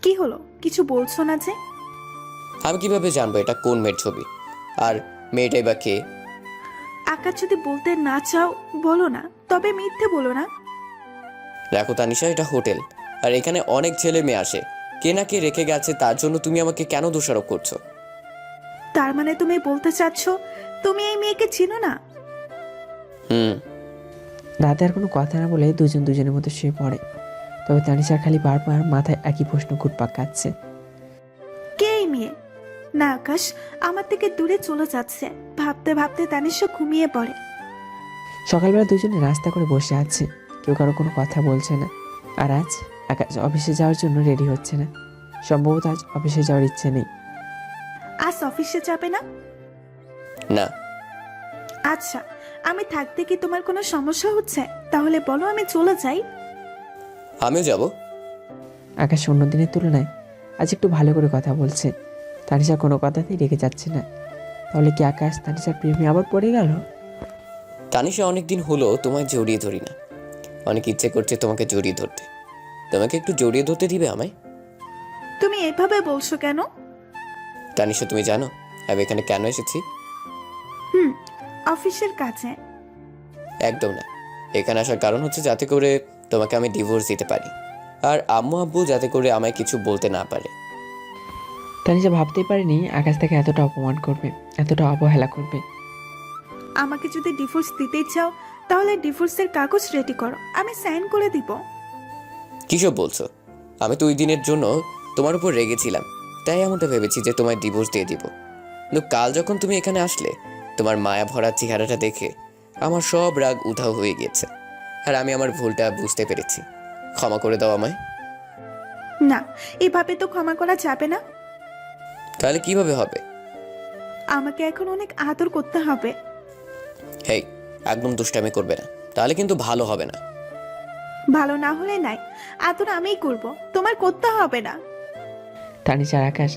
কি হলো, কিছু বলছো না যে? আমি কিভাবে জানবো এটা কোন মেয়ের ছবি? আর মেয়েটাই বা কে? আকাশ যদি বলতে না চাও বলো না, তবে মিথ্যে বলো না। দেখো তানিশা, এটা হোটেল, আর এখানে অনেক ছেলে মেয়ে আসে। কে না কে রেখে গেছে, তার জন্য তুমি আমাকে কেন দোষারোপ করছো? তার মানে তুমি বলতে চাচ্ছ তুমি এই মেয়েকে চিনো না? রাতে আর কোনো কথা না বলে দুজন দুজনের মতো শুয়ে পড়ে। তবে তানিশার খালি বারবার মাথায় একই প্রশ্ন ঘুরপাক খাচ্ছে। কে এই মেয়ে? না আকাশ আমার থেকে দূরে চলে যাচ্ছে। ভাবতে ভাবতে তানিশা ঘুমিয়ে পড়ে। সকালবেলা দুজনে রাস্তা করে বসে আছে, কেউ কারো কোনো কথা বলছে না। আর আজ আকাশ অফিসে যাওয়ার জন্য রেডি হচ্ছে না। সম্ভবত আজ অফিসে যাওয়ার ইচ্ছে নেই। আজ অফিসে যাবে না? না। আচ্ছা, আমি থাকতে কি তোমার কোনো সমস্যা হচ্ছে? তাহলে বলো, আমি চলে যাই। আমিও যাব। আকাশ অন্য দিনের তুলনায় আজ একটু ভালো করে কথা বলছে। তানিশা কোনো কথাতেই রেগে যাচ্ছে না। তাহলে কি আকাশ তানিশার প্রেমে আবার পড়ে গেল? তানিশা অনেকদিন হলো তোমায় জড়িয়ে ধরি না, অনেক ইচ্ছে করছে তোমাকে জড়িয়ে ধরতে। তোমাকে একটু জড়িয়ে ধরতে দিবে আমায়? তুমি এভাবে বলছো কেন? তানিশা তুমি জানো আমি এখানে কেন এসেছি? হুম, অফিসের কাছে। একদম না, এখানে আসার কারণ হচ্ছে যাতে করে তোমাকে আমি ডিভোর্স দিতে পারি, আর আম্মু আব্বু যাতে করে আমায় কিছু বলতে না পারে। তানিশা ভাবতেই পারেনি আকাশ তাকে এতটা অপমান করবে, এতটা অবহেলা করবে। আমাকে যদি ডিভোর্স দিতেই চাও তাহলে ডিভোর্সের কাগজ রেডি করো, আমি সাইন করে দিব। কিসব বলছো? আমি তো ওই দিনের জন্য তোমার উপর রেগেছিলাম, তাই এমনটা ভেবেছি যে তোমায় ডিভোর্স দিয়ে দিব। কিন্তু কাল যখন তুমি এখানে আসলে, তোমার মায়া ভরা চেহারাটা দেখে আমার সব রাগ উধাও হয়ে গিয়েছে, আর আমি আমার ভুলটা বুঝতে পেরেছি। ক্ষমা করে দাও আমায়। না, এভাবে তো ক্ষমা করা যাবে না। তাহলে কিভাবে হবে? আমাকে এখন অনেক আদর করতে হবে। হেই, একদম দুষ্টামি করবে না, তাহলে কিন্তু ভালো হবে না। ভালো না হলে নাই, আদর আমিই করব, তোমার করতে হবে না। তানিশা আর আকাশ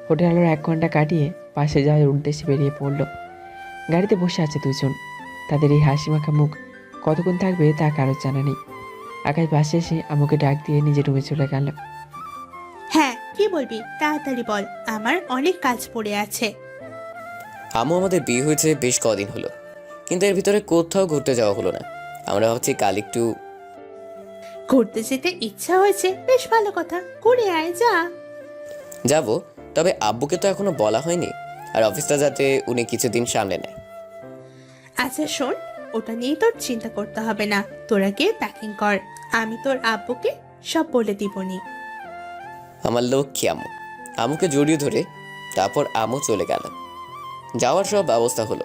হোটেল আলোর 1 ঘন্টা কাটিয়ে পাশে যাওয়ার উদ্দেশ্যে বেরিয়ে পড়ল। গাড়িতে বসে আছে দুজন। তাদের এই হাসি মাখা মুখ কতক্ষণ থাকবে তা কারোর জানা নেই। আকাশ বাসে এসে আম্মুকে ডাক দিয়ে নিজের রুমে চলে গেল। হ্যাঁ, কি বলবি তাড়াতাড়ি বল, আমার অনেক কাজ পড়ে আছে। আম্মু, আমাদের বিয়ে হয়েছে বেশ কদিন হলো, কিন্তু এর ভিতরে কোথাও ঘুরতে যাওয়া হলো না। আমরা ভাবছি কাল একটু ঘুরতে যেতে ইচ্ছা হয়েছে, বেশ ভালো কথা, ঘুরে আয় যা। যাব, তবে আব্বুকে তো এখনো বলা হয়নি, আর অফিসটা যাতে উনি কিছুদিন সামলে নেয়। আচ্ছা শোন, ওটা নিয়ে তোর চিন্তা করতে হবে না, তোরা গিয়ে প্যাকিং কর, আমি তোর আব্বুকে সব বলে দিবনি। আমার লক্ষ্মী আম্মু। আম্মুকে জড়িয়ে ধরে তারপর আম্মু চলে গেল। যাওয়ার সব ব্যবস্থা হলো,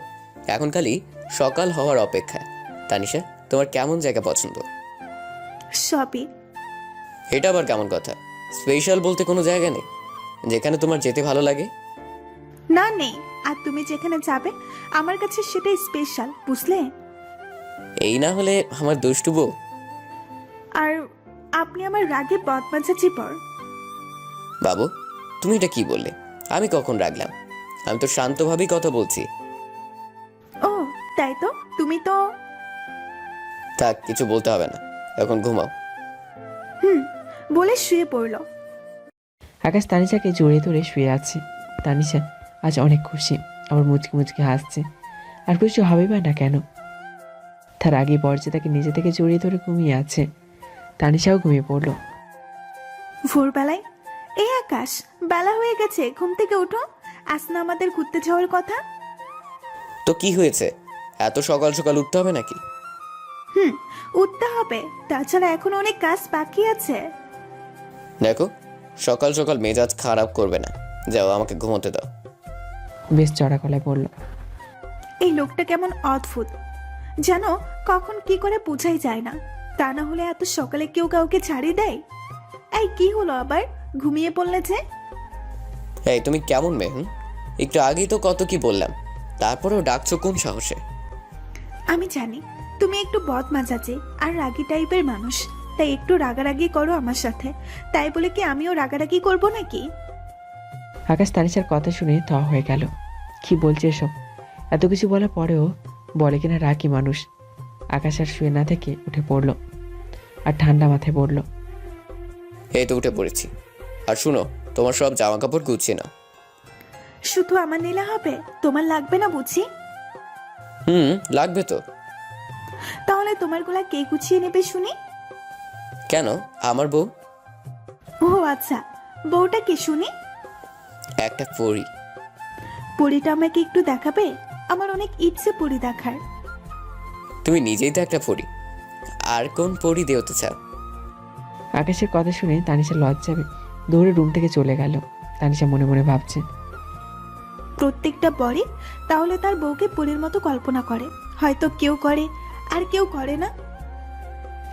এখন খালি সকাল হওয়ার অপেক্ষা। তানিশা, তোমার কেমন জায়গা পছন্দ? সবই। এটা আবার কেমন কথা? স্পেশাল বলতে কোনো জায়গা নেই যেখানে তোমার যেতে ভালো লাগে? না, নেই। আর তুমি যেখানে যাবে আমার কাছে সেটাই স্পেশাল, বুঝলে? এই না হলে আমার দুষ্টু বউ। আর আপনি আমার রাগে বদমাজাচি পর। বাবু, তুমি এটা কি বললে? আমি কখন রাখলাম? আমি তো শান্তভাবেই কথা বলছি। ও তাই তো, তুমি তো। থাক, কিছু বলতে হবে না, এখন ঘুমাও। হুম, বলে শুয়ে পড়লো। আকাশ তানিশাকে জড়িয়ে ধরে শুয়ে আছে। তানিশা আজ অনেক খুশি, আবার মুচকি মুচকি হাসছে। আর খুশি হবে বা না কেন? তার আগে বর্জে তাকে নিজে থেকে জড়িয়ে ধরে ঘুমিয়ে আছে। তানিশাও ঘুমিয়ে পড়ল। ভোরবেলায়, এই আকাশ, বেলা হয়ে গেছে, ঘুম থেকে উঠো। আজ না আমাদের ঘুরতে যাওয়ার কথা? তো কি হয়েছে, এত সকাল সকাল উঠতে হবে নাকি? হুম, উঠতে হবে, তাছাড়া এখন অনেক কাজ বাকি আছে। দেখো, সকাল সকাল মেজাজ খারাপ করবে না, যাও আমাকে ঘুমোতে দাও। বেশ চড়া গলায় বলল। এই লোকটা কেমন অদ্ভুত, জানো, কখন কি করে বোঝাই যায় না। তা না হলে এত সকালে কেউ কাউকে ছাড়িয়ে দেয়? এই কি হলো আবার, ঘুমিয়ে পড়লে যে? এই তুমি কেমন মেয়ে? একটু আগেই তো কত কি বললাম, তারপরেও ডাকছো কোন সাহসে? আমি জানি তুমি একটু বদমাজাচি আর রাগী টাইপের মানুষ, তাই একটু রাগারাগি করো আমার সাথে। তাই বলে কি আমিও রাগারাগি করব নাকি? আকাশ তানিশার কথা শুনে থ হয়ে গেল। কি বলছে এসব? এত কিছু বলার পরেও বলে কিনা রাগী মানুষ। আকাশ আর শুয়ে না থেকে উঠে পড়ল, আর ঠান্ডা মাথায় বলল, এই তো উঠে পড়েছি। আর শুনো, তোমার সব জামা কাপড় গুছিয়ে নাও। শুধু আমার নিলে হবে? তোমার লাগবে না বুঝি? লাগবে তো। তাহলে তোমার গুলা কে গুছিয়ে নেবে শুনি? কেন, আমার বউ। ও আচ্ছা, বউটা কে শুনি? একটা পরী। পরীটা আমাকে একটু দেখাবে? আমার অনেক ইচ্ছে পরী দেখার। তুমি নিজেই তো একটা পরী, আর কোন পরী দেওতে চাও? আকাশের কথা শুনে তানিশা লজ্জাবে দৌড়ে রুম থেকে চলে গেল। তানিশা মনে মনে ভাবছে, প্রত্যেকটা বরে তাহলে তার বউকে পরীর মতো কল্পনা করে, হয়তো কেউ করে আর কেউ করে না।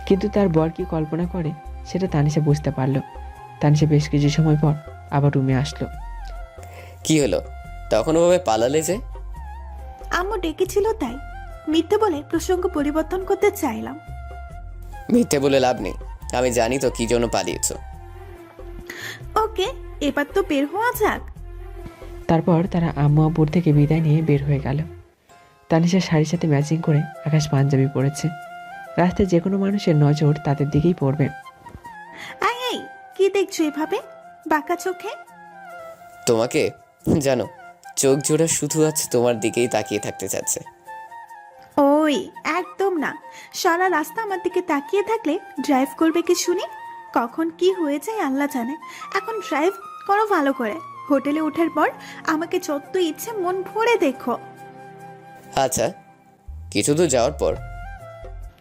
কিন্তু তার বর কি কল্পনা করে সেটা তানিশা বুঝতে পারল। তানিশা বেশ কিছু সময় পর আবার রুমে আসলো। কি হলো, তখন ওভাবে পালালে যে? আম্মু ডেকেছিল তাই মিথ্যে বলে প্রসঙ্গ পরিবর্তন করতে চাইলাম। মিথ্যে বলে লাভ নেই, আমি জানি তো কি জন্য পালিয়েছো। ওকে, এবার তো বের হওয়া যাক। তারপর তারা আম্মু আব্বুর থেকে বিদায় নিয়ে বের হয়ে গেল। তানিশার শাড়ির সাথে ম্যাচিং করে আকাশ পাঞ্জাবি পরেছে। রাস্তায় যে কোনো মানুষের নজর তাদের দিকেই পড়বে। এই কি দেখছো এভাবে বাঁকা চোখে? তোমাকে জানো, চোখ জোড়া শুধু আছে তোমার দিকেই তাকিয়ে থাকতে চাচ্ছে। ওই একদম না, সারা রাস্তা আমার দিকে তাকিয়ে থাকলে ড্রাইভ করবে কি শুনি? কখন কি হয়ে যায় আল্লাহ জানে। এখন ড্রাইভ করো ভালো করে। হোটেলে ওঠার পর আমাকে যত ইচ্ছে মন ভরে দেখো। আচ্ছা, কিছু দূর যাওয়ার পর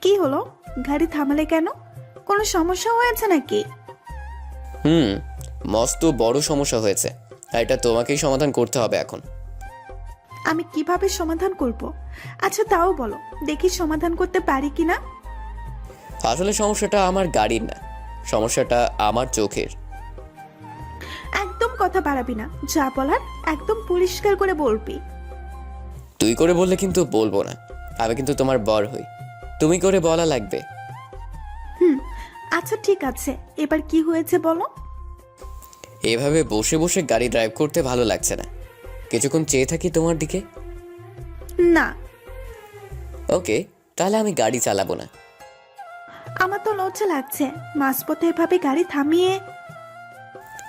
কি হলো, গাড়ি থামালে কেন? কোনো সমস্যা হয়েছে নাকি? মস্ত বড় সমস্যা হয়েছে, আর এটা তোমাকেই সমাধান করতে হবে এখন। আমি কিভাবে সমাধান করব? আচ্ছা তাও বলো দেখি সমাধান করতে পারি কিনা। আসলে সমস্যাটা আমার গাড়ির না, সমস্যাটা আমার চোখের। একদম কথা বাড়াবি না, যা বলার একদম পরিষ্কার করে বলবি। তুই করে বললে কিন্তু বলবো না, আমি কিন্তু তোমার বর হই, তুমি করে বলা লাগবে। আচ্ছা ঠিক আছে, এবার কি হয়েছে বলো। এভাবে বসে বসে গাড়ি ড্রাইভ করতে ভালো লাগছে না, কিছুক্ষণ চেয়ে থাকি তোমার দিকে। না। ওকে, তাহলে আমি গাড়ি চালাবো না। আমার তো লজ্জা লাগছে মাঝপথে এভাবে গাড়ি থামিয়ে।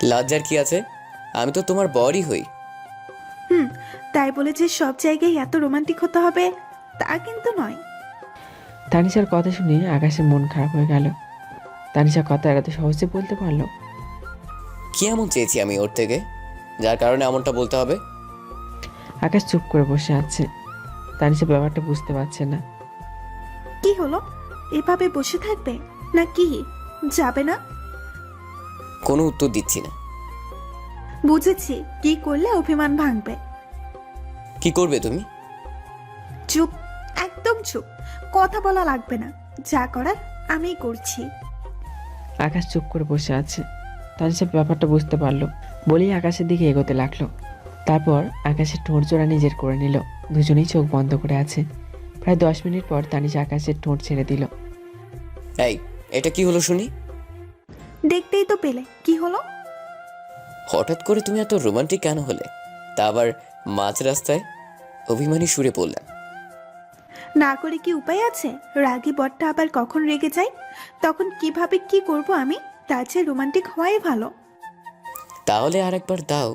লজ্জার কি আছে, আমি তো তোমার বরই হই। তাই বলে যে সব জায়গায় এত রোমান্টিক হতে হবে তা কিন্তু নয়। তানিশার কথা শুনে আকাশের মন খারাপ হয়ে গেল। তানিশা কথা এত সহজে বলতে পারলো? কি এমন চেয়েছি আমি ওর থেকে যার কারণে এমনটা বলতে হবে? আকাশ চুপ করে বসে আছে। তানিশা ব্যাপারটা বুঝতে পারছে না। কি হলো, এভাবে বসে থাকবে না কি? যাবে না? কোনো উত্তর দিচ্ছি না। বুঝেছি, কি করলে অভিমান ভাঙবে। কি করবে তুমি? চুপ, একদম চুপ, কথা বলা লাগবে না, যা করার আমিই করছি। আকাশ চুপ করে বসে আছে। তানিশা ব্যাপারটা বুঝতে পারলো বলেই আকাশের দিকে এগোতে লাগলো। তারপর আকাশের ঠোঁট জোড়া নিজের করে নিল। দুজনেই চোখ বন্ধ করে আছে। প্রায় 10 মিনিট পর তানিশা আকাশের ঠোঁট ছেড়ে দিল। এই, এটা কি হলো শুনি? দেখতেই তো পেলে, কি হলো? হঠাৎ করে তুমি এত রোমান্টিক কেন হলে, তা আবার মাঝ রাস্তায়? অভিমানী সুরে বললাম। না করে কি উপায় আছে? রাগী বরটা আবার কখন রেগে যায়, তখন কিভাবে কি করব আমি? তার চেয়ে রোমান্টিক হওয়াই ভালো। তাহলে আর একবার দাও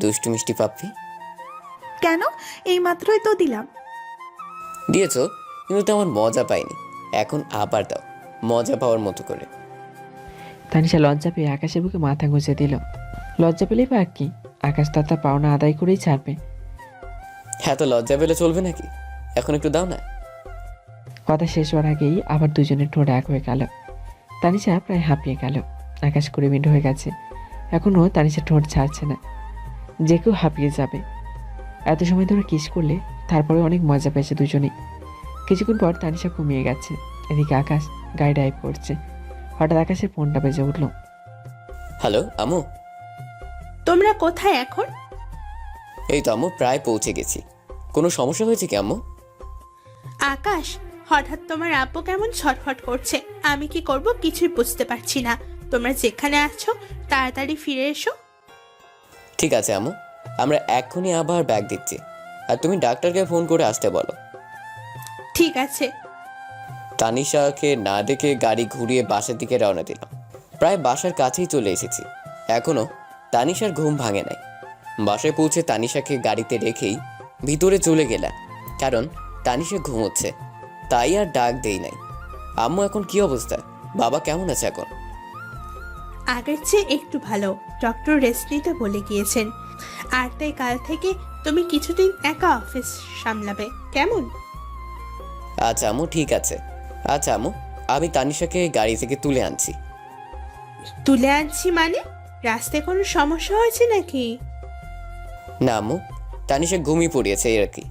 দুষ্টু মিষ্টি পাপ্পি। কেন, এই মাত্রই তো দিলাম। দিয়েছো, কিন্তু তেমন মজা পাইনি, এখন আবার দাও মজা পাওয়ার মতো করে। তানিশা লজ্জা পেয়ে আকাশের বুকে মাথা গুঁজে দিল। লজ্জা পেলেই বা কি, আকাশ তার পাওনা আদায় করেই ছাড়বে। হ্যাঁ, তো লজ্জা পেলে চলবে নাকি? এখন একটু দাও না। কথা শেষ হওয়ার আগেই আবার দুজনের ঠোঁট এক হয়ে গেল। তানিশা প্রায় হাঁপিয়ে গেল। আকাশ 20 মিনিট হয়ে গেছে, এখনও তানিশা ঠোঁট ছাড়ছে না। যে কেউ হাঁপিয়ে যাবে। এত সময় ধরে কিস করলে, তারপরে অনেক মজা পেয়েছে দুজনেই। কিছুক্ষণ পর তানিশা ঘুমিয়ে গেছে। এদিকে আকাশ গাড়ি ড্রাইভ করছে। হঠাৎ আকাশের ফোনটা বেজে উঠল। হ্যালো আম্মু। তোমরা কোথায় এখন? এই তো আম্মু, প্রায় পৌঁছে গেছি। কোনো সমস্যা হয়েছে কি আম্মু? আকাশ, হঠাৎ তোমার আব্বু কেমন ছটফট করছে, আমি কি করব কিছুই বুঝতে পারছি না। তোমরা যেখানে আছো তাড়াতাড়ি ফিরে এসো। ঠিক আছে আম্মু, আমরা এক্ষুনি আবার ব্যাগ দিচ্ছি, আর তুমি ডাক্তারকে ফোন করে আসতে বলো। ঠিক আছে। তানিশাকে না দেখে গাড়ি ঘুরিয়ে বাসার দিকে রওনা দিলাম। প্রায় বাসার কাছেই চলে এসেছি, এখনো তানিশার ঘুম ভাঙে নাই। বাসায় পৌঁছে তানিশাকে গাড়িতে রেখেই ভিতরে চলে গেলাম, কারণ তানিশা ঘুমোচ্ছে, তাই আর ডাক দেই নাই। আম্মু এখন কি অবস্থা? বাবা কেমন আছে এখন? আগের চেয়ে একটু ভালো, ডক্টর রেস্ট নিতে বলে গিয়েছেন। আর তাই কাল থেকে তুমি কিছুদিন একা অফিস সামলাবে, কেমন? আচ্ছা আম্মু, ঠিক আছে। আচ্ছা আম্মু, আমি তানিশাকে গাড়ি থেকে তুলে আনছি। তুলে আনছি মানে? রাস্তায় কোনো সমস্যা হয়েছে নাকি? না আম্মু, তানিশা ঘুমিয়ে পড়িয়েছে আর কি।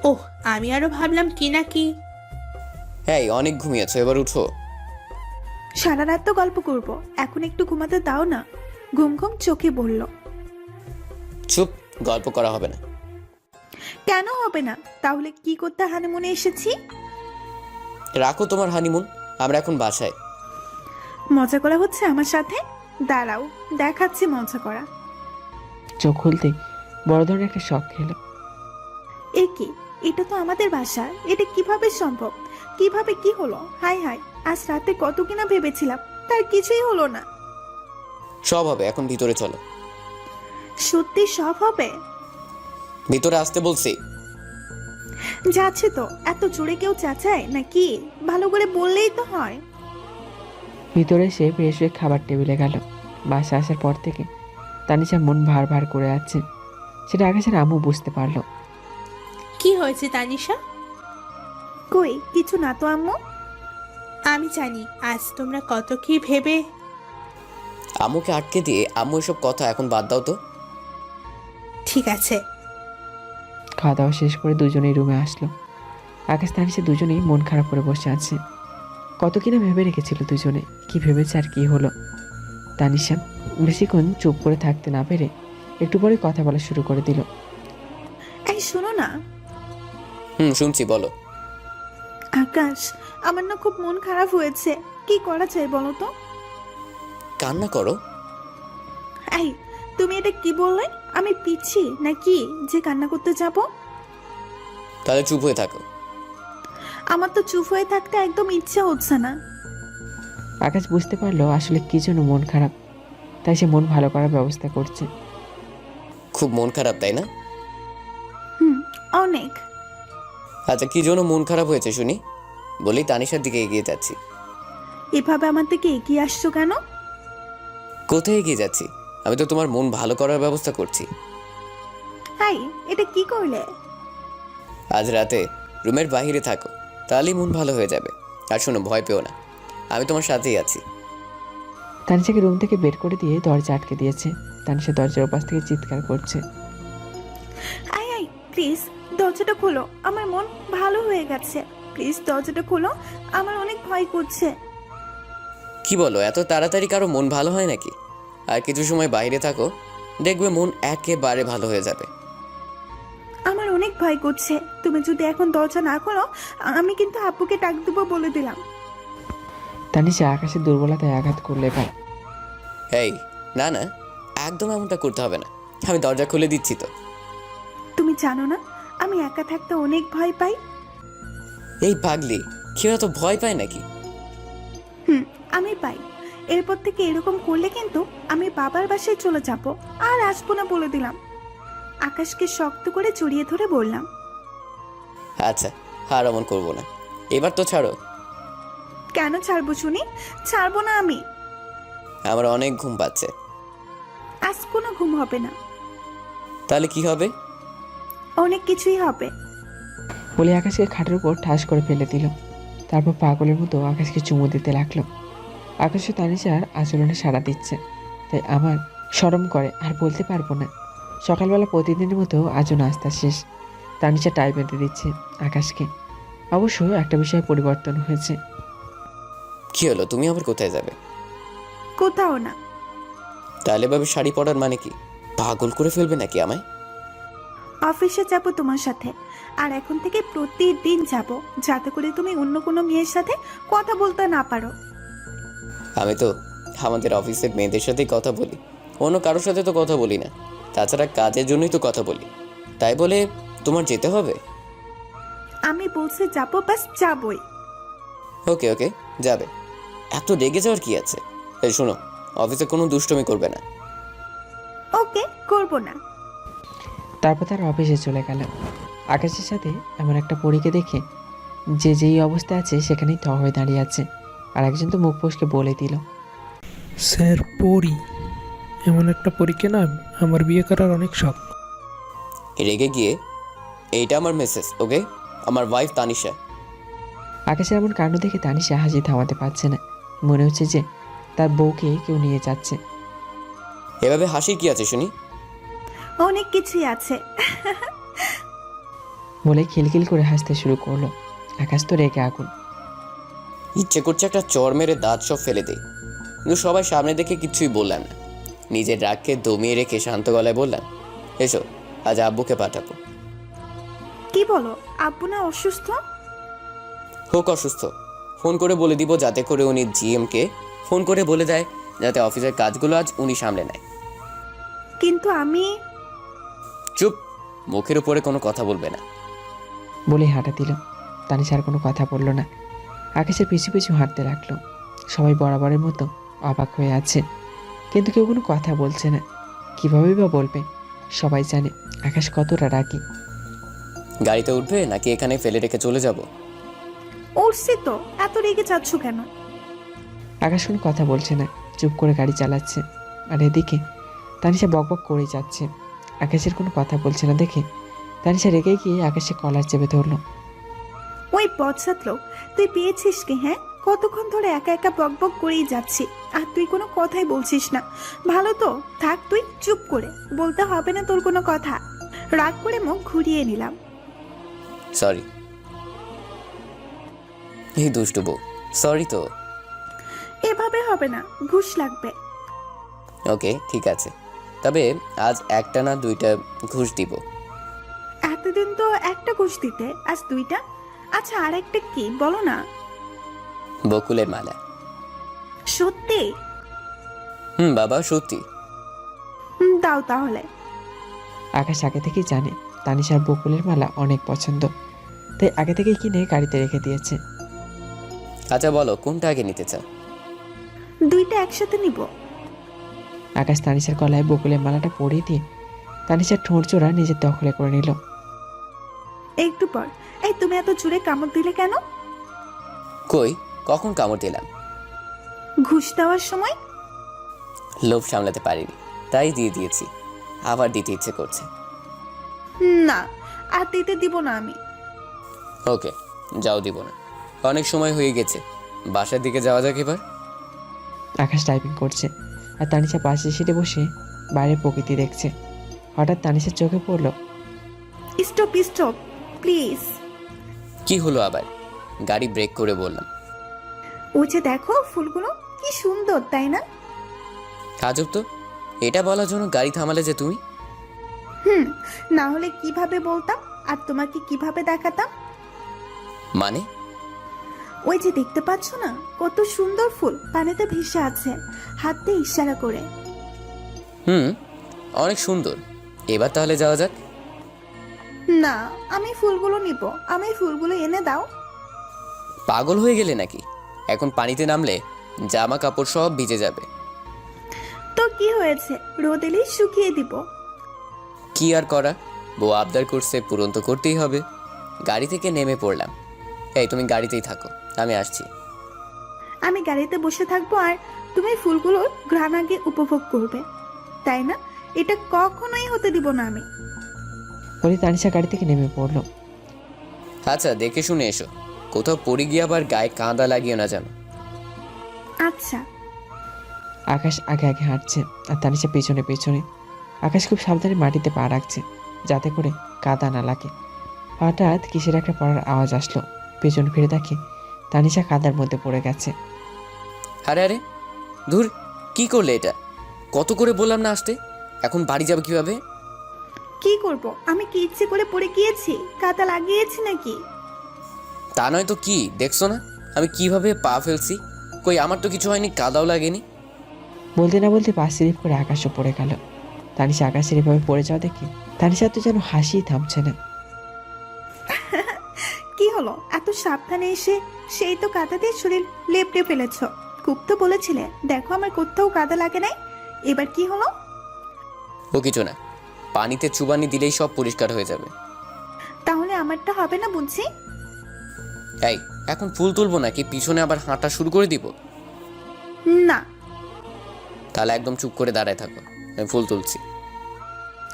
ওহ, আমি আরো ভাবলাম কি নাকি। হ্যাঁ, অনেক ঘুমিয়েছো, এবার উঠো। সারা রাত তো গল্প করব, এখন একটু ঘুমাতে দাও না। ঘুম ঘুম চোখে বলল। চুপ, গল্প করা হবে না। কেন হবে না? তাহলে কি করতে হানিমুনে এসেছি? রাখো তোমার হানিমুন, আমরা এখন বাসায়। মজা করা হচ্ছে আমার সাথে? দাঁড়াও, দেখাচ্ছি মজা করা। চোখ খুলতে বড় ধরনের একটা শখ খেলো। এ কি? এটা তো আমাদের বাসা, এটা কিভাবে সম্ভব? কিভাবে কি হলো? হাই হাই, আজ রাতে কত কিনা ভেবেছিলাম, তার কিছুই হলো না। সব হবে, এখন ভিতরে চলো। সত্যি সব হবে? ভিতরে আসতে বলছি। যাচ্ছে তো, এত জোরে কেউ চাচায় নাকি? ভালো করে বললেই তো হয়। ভিতরে এসে ফ্রেশ হয়ে খাবার টেবিলে গেল। বাসা আসার পর থেকে তানিশা মন ভার ভার করে আছে, সেটা আকাশের আম্মু বুঝতে পারলো। কি হয়েছে তানিশা? কই কিছু না তো আম্মু। আমি জানি আজ তোমরা কত কি ভেবে। আম্মুকে আটকে দিয়ে আম্মু এসব কথা এখন বাদ দাও তো। ঠিক আছে। খাওয়া দাওয়া শেষ করে দুজনেই রুমে আসলো। আকাশ তানিশা দুজনেই মন খারাপ করে বসে আছে। কত কিনা ভেবে রেখেছিল দুজনে, কি ভেবেছে আর কি হলো। তানিশা বেশিক্ষণ চুপ করে থাকতে না পেরে একটু পরে কথা বলা শুরু করে দিল। এই শোনো না শুনছি, বলো। আকাশ, আমার না খুব মন খারাপ হয়েছে, কি করা যায় বলো তো? কান্না করো? এই তুমি এটা কি বললে? আমি পিচ্ছি নাকি যে কান্না করতে যাব? তাহলে চুপ হয়ে থাকো। আমার তো চুপ হয়ে থাকতে একদম ইচ্ছা হচ্ছে না। আকাশ বুঝতে পারলো আসলে কি জন্য মন খারাপ, তাই সে মন ভালো করার ব্যবস্থা করছে। খুব মন খারাপ, তাই না? অনেক। আচ্ছা, কি জন্য মন খারাপ হয়েছে শুনি? বলি তানিশার দিকে এগিয়ে যাচ্ছি। এভাবে আমার থেকে এগিয়ে আসছো কেন? কোথায় এগিয়ে যাচ্ছি? আমি তো তোমার মন ভালো করার ব্যবস্থা করছি। হাই, এটা কি করলে? আজ রাতে রুমের বাইরে থাকো, তাহলেই মন ভালো হয়ে যাবে। আর শোনো, ভয় পেও না, আমি তোমার সাথেই আছি। তানিশাকে রুম থেকে বের করে দিয়ে দরজা আটকে দিয়েছে। তানিশা দরজার ওপাশ থেকে চিৎকার করছে। আই আই, প্লিজ দরজাটা খোলো, আমার মন ভালো হয়ে গেছে। প্লিজ দরজাটা খোলো, আমার অনেক ভয় করছে। কি বলো, এত তাড়াতাড়ি কারো মন ভালো হয় নাকি? আর কিছু সময় বাইরে থাকো, দেখবে মন একেবারে ভালো হয়ে যাবে। আমার অনেক ভয় করছে, তুমি যদি এখন দরজা না খোলো আমি কিন্তু আব্বুকে ডাক দেবো বলে দিলাম। তানিশা আকাশের দুর্বলতায় আঘাত করলে ভাই। এই না না, একদম এমনটা করতে হবে না, আমি দরজা খুলে দিচ্ছি তো। তুমি জানো না আমি একা থাকতে অনেক ভয় পাই। এই পাগলি, কেউ এত ভয় পায় নাকি? আমি পাই। এরপর থেকে এরকম করলে কিন্তু আমি বাবার বাসায় চলে যাব, আর আসবো না বলে দিলাম। আকাশকে শক্ত করে জড়িয়ে ধরে বললাম। আচ্ছা, আর এমন করবো না, এবার তো ছাড়ো। কেন ছাড়বো শুনি? ছাড়বো না আমি। আমার অনেক ঘুম পাচ্ছে। আজ কোনো ঘুম হবে না। তাহলে কি হবে? অনেক কিছুই হবে। বলে আকাশকে খাটের উপর ঠাস করে ফেলে দিল। তারপর পাগলের মতো আকাশকে চুমু দিতে লাগলো। আকাশও তানিশার আচরণে সাড়া দিচ্ছে, তাই আমার শরম করে আর বলতে পারবো না। সকালবেলা প্রতিদিনের মতো আজও নাস্তা শেষ। তানিশা টাই বেঁধে দিচ্ছে আকাশকে। অবশ্য একটা বিষয়ে পরিবর্তন হয়েছে। কি হলো, তুমি আবার কোথায় যাবে? কোথাও না। তাহলে ভাবে শাড়ি পরার মানে কি? পাগল করে ফেলবে নাকি আমায়? অফিসে যাব তোমার সাথে, আর এখন থেকে প্রতিদিন যাব, যাতে করে তুমি অন্য কোনো মেয়ের সাথে কথা বলতে না পারো। আমি তো আমাদের অফিসের মেয়েদের সাথেই কথা বলি, অন্য কারোর সাথে তো কথা বলি না। তাছাড়া কাজের জন্যই তো কথা বলি, তাই বলে তোমার যেতে হবে? আমি বলছি যাব, বাস যাবই। ওকে ওকে, যাবে। এত রেগে যাওয়ার কি আছে? এই শোনো, অফিসে কোনো দুষ্টুমি করবে না। ওকে, করব না। তারপর তার অফিসে চলে গেল। আকাশের সাথে এমন একটা পরীকে দেখে যে যেই অবস্থা আছে সেখানেই থ হয়ে দাঁড়িয়ে আছে। আর একজন তো মুখ ফসকে বলে দিল, স্যার পরি, এমন একটা পরীকে না আমার বিয়ে করার অনেক শখ। রেগে গিয়ে, এইটা আমার মেসেজ, ওকে? আমার ওয়াইফ তানিশা। আকাশের এমন কাণ্ড দেখে তানিশা হাসি থামাতে পারছে না। মনে হচ্ছে যে তার বউকে কেউ নিয়ে যাচ্ছে। এভাবে হাসি কি আছে শুনি? অনেক কিছুই আছে। বলে খিলখিল করে হাসতে শুরু করলো। আকাশ তো রেগে আগুন। ইচ্ছে করছে একটা চর মেরে দাঁত সব ফেলে দেই, কিন্তু সবাই সামনে দেখে কিচ্ছুই বললাম না। নিজের রাগকে দমিয়ে রেখে শান্ত গলায় বললাম, এসো আজ আব্বুকে পাঠাবো। কি বলো? আব্বু না অসুস্থ? হোক অসুস্থ, ফোন করে বলে দিব যাতে করে উনি জিএমকে ফোন করে বলে দেয় যাতে অফিসের কাজগুলো আজ উনি সামলে নেয়। কিন্তু আমি। চুপ। মুখের উপরে কোনো কথা বলবে না। বলে হাঁটা দিল। তানিশা আর কোনো কথা বলল না। আকাশের পিছু পিছু হাঁটতে লাগলো। সবাই বরাবরের মতো অবাক হয়ে আছে, কিন্তু কেউ কোনো কথা বলছে না। কীভাবেই বা বলবে? সবাই জানে আকাশ কতটা রাগী। গাড়িতে উঠবে নাকি এখানে ফেলে রেখে চলে যাব? উঠছি তো, এত রেগে যাচ্ছ কেন? আকাশ কোনো কথা বলছে না, চুপ করে গাড়ি চালাচ্ছে। আর এদিকে তানিশা বকবক করে যাচ্ছে। আকাশের কোনো কথা বলছে না দেখে তানিশা রেগে গিয়ে আকাশে কলার চেপে ধরলো। ওই পথছাত্র, তুই পেয়েছিস কি? হ্যাঁ, কতক্ষণ ধরে একা একা বকবক করেই যাচ্ছি, আর তুই কোনো কথাই বলছিস না। ভালো তো থাক, তুই চুপ করে, বলতে হবে না তোর কোনো কথা। রাগ করে মুখ ঘুরিয়ে নিলাম। সরি। এই দুষ্টু বউ, সরি তো। এভাবে হবে না, ঘুষ লাগবে। ওকে ঠিক আছে, তবে আজ একটা না দুইটা ঘুষ দিব। এতদিন তো একটা ঘুষ দিতে, আজ দুইটা? আচ্ছা, আর একটা কি বলো না। বকুলের মালা। সত্যি? বাবা সত্যি। দাও তাহলে। আকাশ আগে থেকেই জানে তানিশার বকুলের মালা অনেক পছন্দ, তাই আগে থেকেই কিনে গাড়িতে রেখে দিয়েছে। আচ্ছা বলো, কোনটা আগে নিতে চাও? দুইটা একসাথে নিব। আকাশ তানিশার গলায় বকুলের মালাটা পরিয়ে দিয়ে তানিশার ঠোঁট জোড়া নিজের দখলে করে নিল। একটু পর, এই তুমি এত জোরে কামড় দিলে কেন? কই, কখন কামড় দিলাম? ঘুষ দেওয়ার সময়। লোভ সামলাতে পারিনি, তাই দিয়ে দিয়েছি। আবার দিতে ইচ্ছে করছে। না, আর দিতে দিব না আমি। ওকে, যাও দিব না। অনেক সময় হয়ে গেছে, বাসার দিকে যাওয়া যাক এবার। আকাশ টাইপিং করছে আর তানিশা পাশে সিটে বসে বাইরের প্রকৃতি দেখছে। হঠাৎ তানিশার চোখে পড়লো। Stop stop please. কি হলো আবার? গাড়ি ব্রেক করে বললাম। ওই যে দেখো ফুলগুলো, কি সুন্দর তাই না? আজব তো, এটা বলার জন্য গাড়ি থামালে যে তুমি? না হলে কিভাবে বলতাম আর তোমাকে কিভাবে দেখাতাম? মানে? ওই যে দেখতে পাচ্ছ না, কত সুন্দর ফুল পানিতে ভেসে আছে, হাত দিয়ে ইশারা করে। অনেক সুন্দর। এবার তাহলে যাওয়া যাক। না, আমি ফুলগুলো নিব, আমি ফুলগুলো এনে দাও। পাগল হয়ে গেলে নাকি? এখন পানিতে নামলে জামা কাপড় সব ভিজে যাবে। তো কি হয়েছে, রোদ এলেই শুকিয়ে দিব। কি আর করা, বউ আবদার করছে, পূরণ তো করতেই হবে। গাড়ি থেকে নেমে পড়লাম। এই তুমি গাড়িতেই থাকো, আমি আসছি। আমি গাড়িতে বসে থাকবো আর তুমি ফুলগুলোর ঘ্রাণ আগে উপভোগ করবে, তাই না? এটা কখনোই হতে দিব না আমি। বলে তানিশা গাড়ি থেকে নেমে পড়লো। আচ্ছা দেখে শুনে এসো, কোথাও পড়ে গিয়ে আবার গায়ে কাঁদা লাগিও না জানো। আচ্ছা। আকাশ আগে আগে হাঁটছে আর তানিশা পেছনে পেছনে। আকাশ খুব সাবধানে মাটিতে পা রাখছে যাতে করে কাদা না লাগে। হঠাৎ কিসের একটা পড়ার আওয়াজ আসলো। পেছন ফিরে দেখে তানিশা কাদার মধ্যে পড়ে গেছে। আরে আরে ধুর, কি করলে এটা? কত করে বললাম না আসতে, এখন বাড়ি যাবে কিভাবে? কি করব, আমি কি ইচ্ছে করে পড়ে গিয়েছি? কাদা লাগিয়েছি নাকি? তা নয় তো কি, দেখছো না আমি কিভাবে পা ফেলছি? কই, আমার তো কিছু হয়নি, কাদাও লাগেনি। বলতে না বলতে পা স্লিপ করে আকাশও পড়ে গেল। তানিশা আকাশের এভাবে পড়ে যাওয়া দেখে তানিশা তো যেন হাসি থামছে না। কি হলো, এত সাবধানে এসে সেই তো কাদা দিয়ে শরীর লেপটে ফেলেছ। খুব তো বলেছিলে দেখো আমার কোথাও কাদা লাগে নাই, এবার কি হলো? ও কিছু না, পানিতে চুবানি দিলেই সব পরিষ্কার হয়ে যাবে। তাহলে আমারটা হবে না বুঝছি? এই এখন ফুল তুলবো নাকি পিছনে আবার হাঁটা শুরু করে দিব? না। তাহলে একদম চুপ করে দাঁড়ায় থাকো, আমি ফুল তুলছি।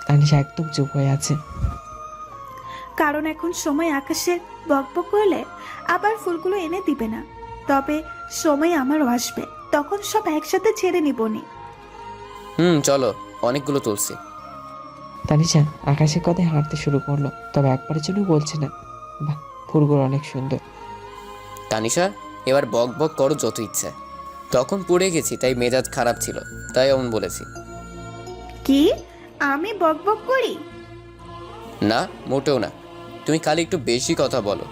তানিশা একদম চুপ হয়ে আছে। কারণ এখন সময় আকাশের বকবক করলে আবার ফুলগুলো এনে দিবে না। তবে সময় আমারও আসবে, তখন সব একসাথে ছেড়ে নিবনি। চলো, অনেকগুলো তুলছি। তানিশা আকাশের কথায় হাঁটতে শুরু করলো, তবে একবারের জন্য বলছে না, বাহ ফুলগুলো অনেক সুন্দর। তানিশা এবার বক বক করো যত ইচ্ছে। তখন পড়ে গেছি তাই মেজাজ খারাপ ছিল, তাই এমন বলেছি। কি আমি বকবক করি? না মোটেও না, তুমি খালি একটু বেশি কথা বলো,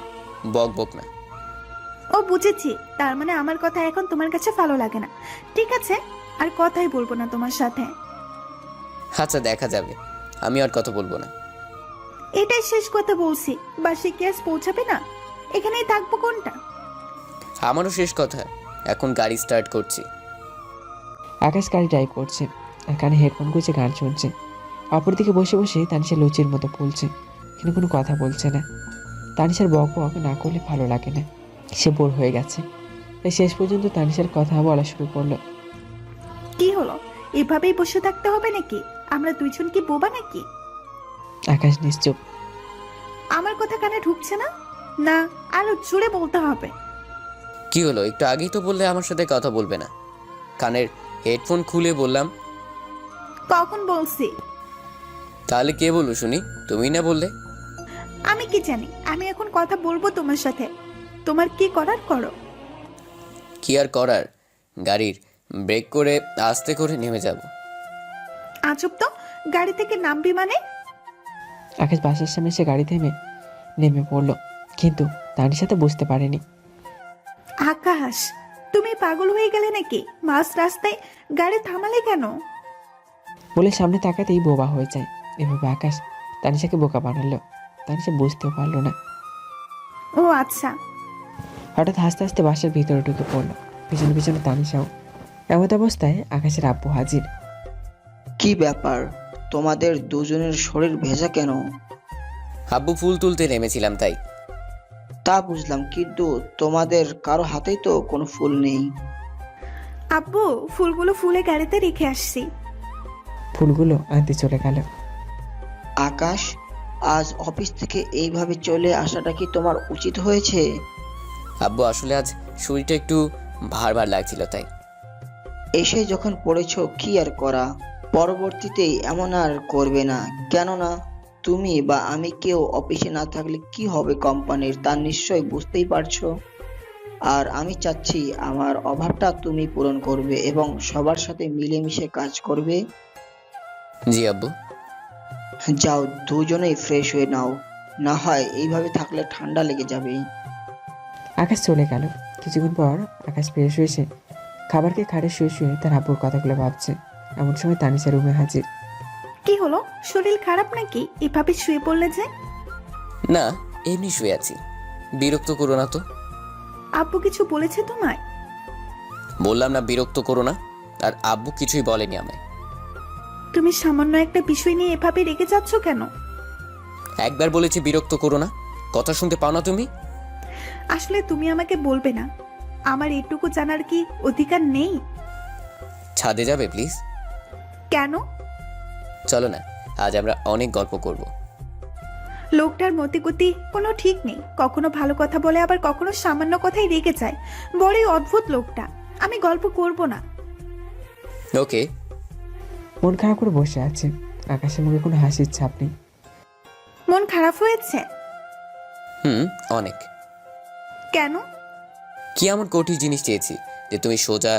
বক বক না। ও বুঝেছি, তার মানে আমার কথা এখন তোমার কাছে ভালো লাগে না। ঠিক আছে, আর কথাই বলবো না তোমার সাথে। আচ্ছা দেখা যাবে, আমি আর কথা বলবো না। এটাই শেষ কথা বলছি, বাসে গ্যাস পৌঁছাবে না, এখানেই থাকবো কোনটা? আমারও শেষ কথা, এখন গাড়ি স্টার্ট করছি। আকাশ গাড়ি ড্রাইভ করছে আর কানে হেডফোন গুঁজে গান শুনছে। অপরদিকে বসে বসে তানিশা লুচির মতো ফুলছে, কিন্তু কোনো কথা বলছে না। তানিশার বক বক না করলে ভালো লাগে না, সে বোর হয়ে গেছে। তাই শেষ পর্যন্ত তানিশার কথা বলা শুরু করলো। কি হলো, এভাবেই বসে থাকতে হবে নাকি? আমরা দুইজন কি বোবা নাকি? আকাশ নিশ্চুপ। আমার কথা কানে ঢুকছে না? না, আরো জোরে বলতে হবে। কি হলো, একটু আগেই তো বললে আমার সাথে কথা বলবে না। কানের হেডফোন খুলে বললাম। কখন বলছি? তাহলে কে বললো শুনি? তুমি না বললে? আমি কি জানি? আমি এখন কথা বলবো তোমার সাথে, তোমার কি করার করো। কি আর করার, গাড়ির ব্রেক করে আস্তে করে নেমে যাব। আজব তো, গাড়ি থেকে নামবি মানে? আকাশ বাসার সামনে এসে গাড়ি থেমে নেমে পড়লো, কিন্তু তানিশা তো বুঝতে পারেনি। আকাশ, তুমি পাগল হয়ে গেলে নাকি? মাঝ রাস্তায় গাড়ি থামালে কেন? বলে সামনে তাকাতেই বোবা হয়ে যায়। এভাবে আকাশ তানিশাকে বোকা বানালো। তানিশা বুঝতেও পারলো না। ও আচ্ছা। হঠাৎ হাসতে হাসতে বাসার ভিতরে ঢুকে পড়লো, পিছনে পিছনে তানিশাও। এমত অবস্থায় আকাশের আব্বু হাজির। কি ব্যাপার, তোমাদের দুজনের শরীর ভেজা কেন? আব্বু ফুল তুলতে নেমেছিলাম তাই। তা বুঝলাম, কিন্তু তোমাদের কারো হাতেই তো কোনো ফুল নেই। আব্বু, ফুলগুলো ফুলে গাড়িতে রেখে আসছি। ফুলগুলো আনতে চলে গেল। আকাশ, আজ অফিস থেকে এইভাবে চলে আসাটা কি তোমার উচিত হয়েছে? আব্বু আসলে আজ শরীরটা একটু ভার ভার লাগছিল তাই। এসে যখন পড়েছো কি আর করা, পরবর্তীতে এমন আর করবে না। কেননা তুমি বা আমি কেউ অফিসে না থাকলে কি হবে কোম্পানির, তা নিশ্চয় বুঝতেই পারছো। আর আমি চাচ্ছি আমার অভাবটা তুমি পূরণ করবে এবং সবার সাথে মিলেমিশে কাজ করবে। জি আব্বু। যাও, দুজনেই ফ্রেশ হয়ে নাও, না হয় এইভাবে থাকলে ঠান্ডা লেগে যাবে। আকাশ চলে গেল। কিছুক্ষণ পর আকাশ ফ্রেশ হয়েছে খাবার খেয়ে খাটে শুয়ে শুয়ে তার আব্বুর কথাগুলো ভাবছে। এমন সময় তানিশা রুমে হাজির। কি হলো, শরীর খারাপ নাকি? এভাবে শুয়ে পড়লে যে? না, এমনি শুয়ে আছি। বিরক্ত করো না তো। আব্বু কিছু বলেছে তোমায়? বললাম না বিরক্ত করো না। আর আব্বু কিছুই বলেনি আমায়। তুমি সামান্য একটা বিষয় নিয়ে এভাবে রেগে যাচ্ছ কেন? একবার বলেছি বিরক্ত করো না, কথা শুনতে পাও না তুমি? আসলে তুমি আমাকে বলবে না? আমার এটুকু জানার কি অধিকার নেই? ছাদে যাবে প্লিজ? কেন? চলো না, আজ আমরা অনেক গল্প করব। লোকটার মতিগতি কোনো ঠিক নেই, কখনো ভালো কথা বলে আবার কখনো সামান্য কথাই রেগে যায়। বড়ই অদ্ভুত লোকটা। আমি গল্প করব না। ওকে। মন খারাপ করে বসে আছে। আকাশের মুখে কোনো হাসির ছাপ নেই। মন খারাপ হয়েছে? অনেক। কেন? কি এমন কঠিন জিনিস চেয়েছি যে তুমি সোজা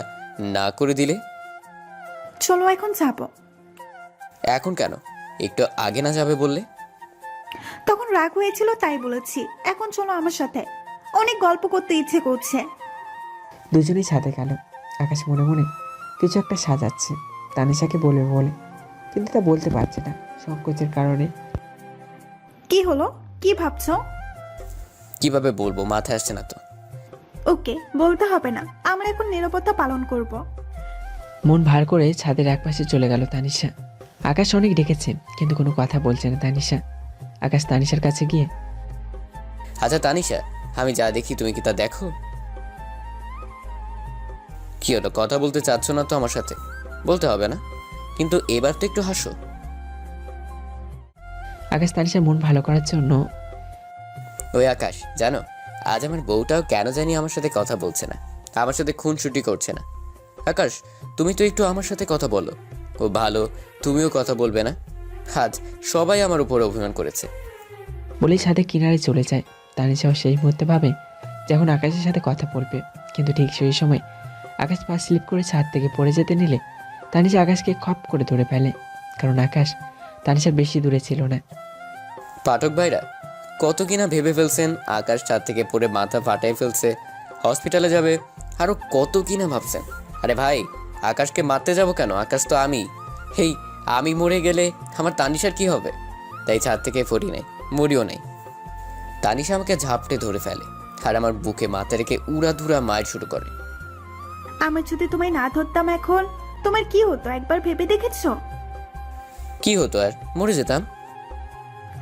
না করে দিলে? চলো এখন যাবো। এখন কেন? একটু আগে না যাবে বললে? তখন রাগ হয়েছিল তাই বলেছি। এখন চলো আমার সাথে, অনেক গল্প করতে ইচ্ছে করছে। দুজনেই ছাদে গেল। আকাশ মনে মনে কিছু একটা সাজাচ্ছে তানিশাকে বলবে বলে, কিন্তু তা বলতে পারছে না সংকোচের কারণে। কি হলো, কি ভাবছো? কিভাবে বলবো, মাথায় আসছে না তো। ওকে, বলতে হবে না, আমরা এখন নীরবতা পালন করব। মন ভার করে ছাদের একপাশে চলে গেল তানিশা। আকাশ অনেক ডেকেছে কিন্তু কোনো কথা বলছে না তানিশা। আকাশ তানিশার কাছে গিয়ে, আচ্ছা তানিশা, আমি যা দেখি তুমি কি তা দেখো? কি হলো, কথা বলতে চাচ্ছ না তো আমার সাথে? বলতে হবে না, কিন্তু এবার তো একটু হাসো। আকাশ তানিশার মন ভালো করার জন্য, ওই আকাশ, জানো আজ আমার বউটাও কেন জানি আমার সাথে কথা বলছে না, আমার সাথে খুনসুটি করছে না। আকাশ, তুমি তো একটু আমার সাথে কথা বলো। ও ভালো, তুমিও কথা বলবে না? আজ সবাই আমার উপর অভিমান করেছে। বলেই ছাদে কিনারে চলে যায়। তানিশাও সেই মুহূর্তে ভাবে যখন আকাশের সাথে কথা বলবে, কিন্তু ঠিক সেই সময় আকাশ পা স্লিপ করে ছাদ থেকে পড়ে যেতে নিলে তানিশা আকাশকে খপ করে ধরে ফেলে, কারণ আকাশ তানিশার বেশি দূরে ছিল না। পাঠক ভাইরা কত কিনা ভেবে ফেলছেন আকাশ ছাদ থেকে পড়ে মাথা ফাটাই ফেলছে, হসপিটালে যাবে, আরো কত কিনা ভাবছেন। আরে ভাই, আকাশকে মারতে যাব কেন? আকাশ তো আমি। আমি মরে গেলে আমার তানিশার কি হবে? তাই ছাদ থেকে পড়ি নাই, মরিও নেই। তানিশা আমাকে ঝাপটে ধরে ফেলে আর আমার বুকে মাথা রেখে উড়াধুরা মার শুরু করে। আমার যদি তোমায় না ধরতাম এখন তোমার কি হতো একবার ভেবে দেখেছো? কি হতো আর, মরে যেতাম।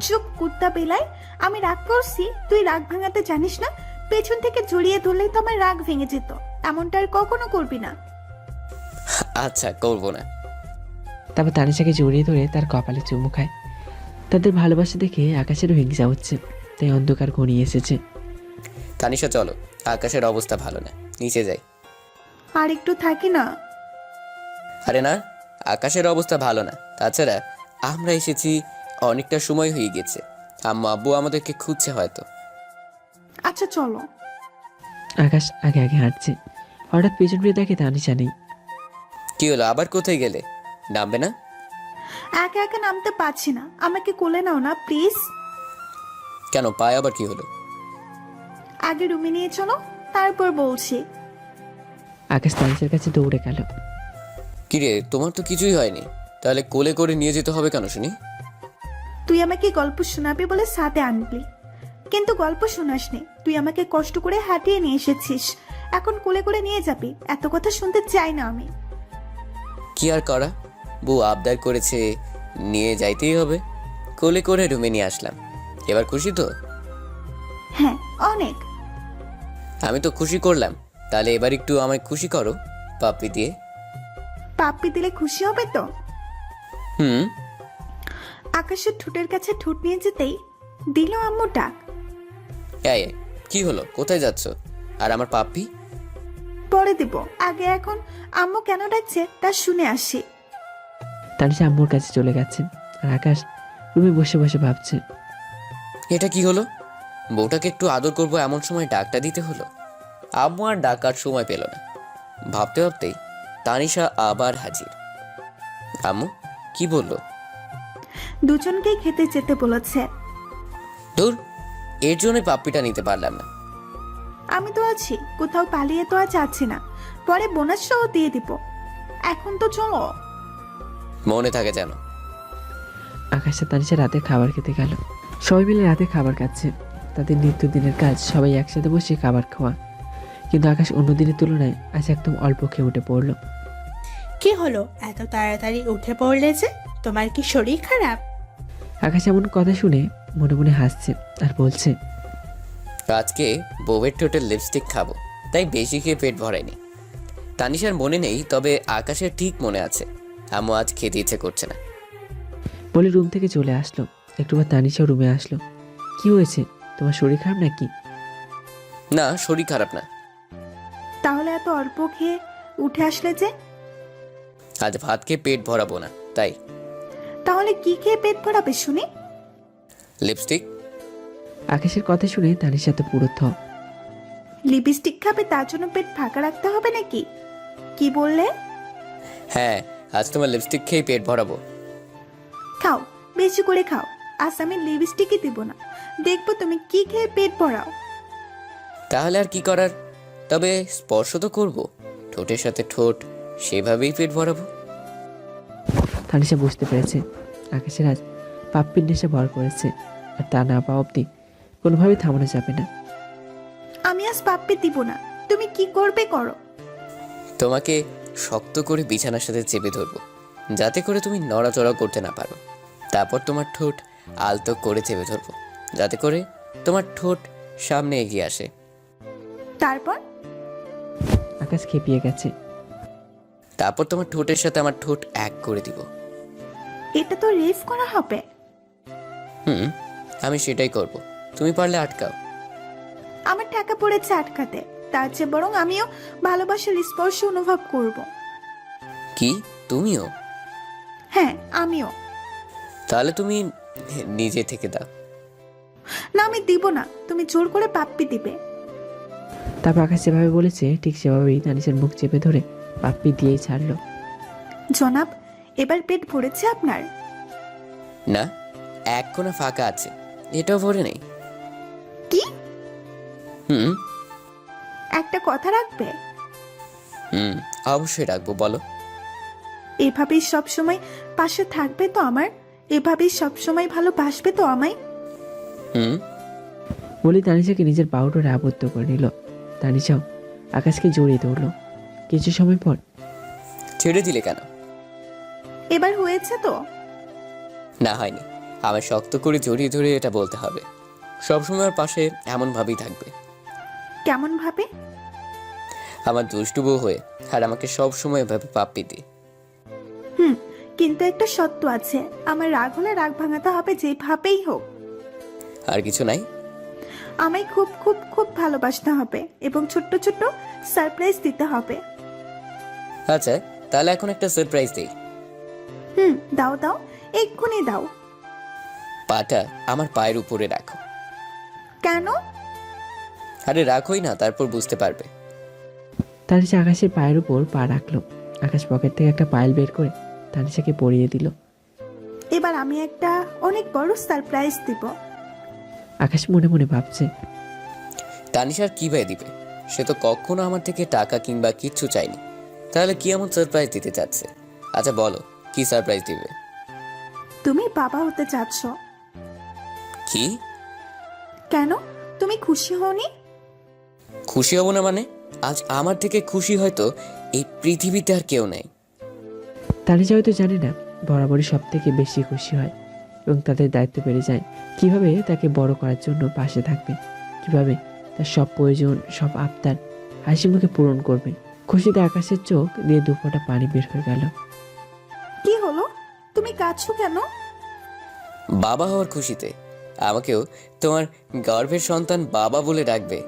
চুপ কুত্তা বেলায়, আমি রাগ করছি তুই রাগ ভাঙাতে জানিস না? পেছন থেকে জড়িয়ে ধরলেই তো আমার রাগ ভেঙে যেত। এমনটা আর কখনো করবি না। আচ্ছা, করবো না। তারপর তানিশাকে জড়িয়ে ধরে তার কপালে চুমু খায়। তাদের ভালোবাসা দেখে আকাশেরও হিংসা হচ্ছে, তাই অন্ধকার ঘনিয়ে এসেছে। তানিশা চলো, আকাশের অবস্থা ভালো না, নিচে যাই। আর একটু থাকি না। আরে না, আকাশের অবস্থা ভালো না। তাছাড়া আমরা এসেছি অনেকটা সময় হয়ে গেছে, আম্মু আব্বু আমাদেরকে খুঁজছে হয়তো। আচ্ছা চলো। আকাশ আগে আগে হাঁটছে, হঠাৎ পেছন ফিরে দেখে তানিশা নেই। কি হলো, আবার কোথায় গেলে? নামবে না? একা একা নামতে পারছি না, আমাকে কোলে নাও না প্লিজ। কেন, পায়ে আবার কি হলো? আগে রুমে নিয়ে চলো, তারপর বলছি। আকাশ তানিশার কাছে দৌড়ে গেল। কিরে, তোমার তো কিছুই হয়নি, তাহলে কোলে করে নিয়ে যেতে হবে কেন শুনি? তুই আমাকে গল্প শোনাবি বলে সাথে আনলি, কিন্তু গল্প শোনাসনি। তুই আমাকে কষ্ট করে হাঁটিয়ে নিয়ে এসেছিস, এখন কোলে করে নিয়ে যাবি? এত কথা শুনতে চাই না আমি। কি আর করা, বউ আবদার করেছে, নিয়ে যাইতেই হবে। কোলে করে রুমে নিয়ে আসলাম। এবার খুশি তো? হ্যাঁ, অনেক। আমি তো খুশি করলাম, তাহলে এবার একটু আমায় খুশি করো পাপ্পি দিয়ে। পাপ্পি দিলে খুশি হবে তো? হুম। আকাশের ঠোঁটের কাছে ঠোঁট নিয়ে যেতেই দিল আম্মু ডাক। এই, কি হলো, কোথায় যাচ্ছ? আর আমার পাপ্পি? পরে দিব, আগে এখন আম্মু কেন ডাকছে তা শুনে আসি। তানিশা আম্মুর কাছে চলে গেছে, আর আকাশ রুমে বসে বসে ভাবছে। এটা কি হলো, বউটাকে একটু আদর করবো এমন সময় ডাকটা দিতে হলো। আম্মু আর ডাকার সময় পেল না। ভাবতে ভাবতেই তানিশা আবার হাজির। আম্মু কি বললো? দুজনকেই খেতে যেতে বলেছে। দূর, এর জন্যই পাপ্পিটা নিতে পারলাম না। আমি তো আছি, কোথাও পালিয়ে তো আর যাচ্ছি না, পরে বোনাস সহ দিয়ে দিব। এখন তো চলো। মনে থাকে যেন। আকাশ আর তানিশা রাতে খাবার খেতে গেল। সবাই মিলে রাতে খাবার খাচ্ছে, তাদের নিত্যদিনের কাজ সবাই একসাথে বসে খাবার খাওয়া। কিন্তু আকাশ অন্য দিনের তুলনায় আজ একদম অল্প খেয়ে উঠে পড়লো। কি হলো, এত তাড়াতাড়ি উঠে পড়লে যে? তোমার কি শরীর খারাপ? আকাশ এমন কথা শুনে মনে মনে হাসছে আর বলছে, আজকে বউয়ের ঠোঁটের লিপস্টিক খাবো, তাই বেশি খেয়ে পেট ভরায়নি। তানিশার মনে নেই, তবে আকাশের ঠিক মনে আছে। আম্মু আজ খেতে ইচ্ছে করছে না বলে রুম থেকে চলে আসলো। একটুবার তানিশাও রুমে আসলো। কি হয়েছে, তোমার শরীর খারাপ নাকি? না, শরীর খারাপ না। তাহলে এত অল্প খেয়ে উঠে আসলে যে? আজ ভাত খেয়ে পেট ভরাবো না, তাই। তাহলে কি খেয়ে পেট ভরাবে শুনি? লিপস্টিক। আকাশের কথা শুনে তানিশা তো পুরো থ। লিপস্টিক খাবে তার জন্য পেট ফাঁকা রাখতে হবে নাকি? কি বললে? হ্যাঁ, আজ তোমার লিপস্টিক খেয়ে পেট ভরাবো। খাও, বেশি করে খাও। আজ আমি লিপস্টিকই দিব না, দেখবো তুমি কি খেয়ে পেট ভরাও। তাহলে আর কি করার, তবে স্পর্শ তো করবো, ঠোঁটের সাথে ঠোঁট, সেভাবেই পেট ভরাবো। তানিশা বুঝতে পেরেছে আকাশের আজ পাপ্পির নেশা ভর করেছে, আর তা না পাওয়া অব্দি কোনোভাবে থামানো যাবে না। আমি আজ পাপ্পি দিব না, তুমি কি করবে করো। তোমাকে শক্ত করে বিছানার সাথে চেপে ধরবো, যাতে করে তুমি নড়াচড়া করতে না পারো। তারপর তোমার ঠোঁট আলতো করে চেপে ধরবো, যাতে করে তোমার ঠোঁট সামনে এগিয়ে আসে। তারপর? আকাশ খেপিয়ে গেছে। তারপর তোমার ঠোঁটের সাথে আমার ঠোঁট এক করে দিব। এটা তো রেফ করা হবে। হুম, আমি সেটাই করব, তুমি পারলে আটকাও। আমার টাকা পড়েছে আটকাতে, তার চেয়ে বরং আমিও ভালোবাসার স্পর্শ অনুভব করব। কি, তুমিও? হ্যাঁ, আমিও। তাহলে তুমি নিজে থেকে দাও। না, আমি দিব না, তুমি জোর করে পাপ্পি দিবে। তারপর আকাশ যেভাবে বলেছে ঠিক সেভাবেই তানিশার মুখ চেপে ধরে পাপ্পি দিয়েই ছাড়লো। জনাব, এবার পেট ভরেছে আপনার? না, এক কোণা ফাঁকা আছে, এটাও ভরে নেই। কি? হুম। একটা কথা রাখবে? হুম, অবশ্যই রাখবো, বলো। এভাবেই সব সময় পাশে থাকবে তো আমার? এভাবেই সব সময় ভালোবাসবে তো আমায়? হুম। বলি তানিশাকে নিজের পাউডারে আবদ্ধ করে নিল। তানিশাও আকাশকে জড়িয়ে ধরল। কিছু সময় পর ছেড়ে দিলে কেন? এবার হয়েছে তো? না, হয়নি। আমার শক্ত করে জড়িয়ে ধরে এটা বলতে হবে, সবসময় আমার পাশে এমন ভাবেই থাকবে। কেমন ভাবে? আমার দুষ্টু বউ হয়ে, আর আমাকে সবসময় এভাবে পাপ্পি দি। হুম, কিন্তু একটা সত্য আছে, আমার রাগ হলে রাগ ভাঙাতে হবে যেভাবেই হোক। আর কিছু নাই? আমায় খুব খুব খুব ভালোবাসতে হবে এবং ছোট্ট ছোট্ট সারপ্রাইজ দিতে হবে। আচ্ছা, তাহলে এখন একটা সারপ্রাইজ দিই। হুম, দাও দাও, এক্ষুনি দাও। পাটা আমার পায়ের উপরে রাখো। কেন? আরে রাখোই না, তারপর বুঝতে পারবে। তানিশা আকাশের পায়ের উপর পা রাখলো। আকাশ পকেট থেকে একটা পায়েল বের করে তানিশাকে পরিয়ে দিল। এবার আমি একটা অনেক বড় সারপ্রাইজ দিব। আকাশ মনে মনে ভাবছে, তানিশার কি ভাই দিবে? সে তো কখনো আমার থেকে টাকা কিংবা কিচ্ছু চাইনি, তাহলে কি এমন সারপ্রাইজ দিতে চাচ্ছে? আচ্ছা বলো, কি সারপ্রাইজ দিবে? তুমি বাবা হতে চাচ্ছ। কি? কেন, তুমি খুশি হওনি? খুশি হব না মানে? আজ আমার থেকে খুশি হয়তো এই পৃথিবীতে আর কেউ নেই। তানিশা হয়তো জানে না বরাবরই সব থেকে বেশি খুশি হয় এবং তাদের দায়িত্ব বেড়ে যায়। কিভাবে তাকে বড় করার জন্য পাশে থাকবে, কিভাবে তার সব প্রয়োজন, সব আবদার হাসি মুখে পূরণ করবে। খুশিতে আকাশের চোখ দিয়ে দুফোঁটা পানি বের হয়ে গেল। কি হলো, তুমি কাঁদছো কেন? বাবা হওয়ার খুশিতে আমাকেও তোমার গর্ভের সন্তান বাবা বলে ডাকবে।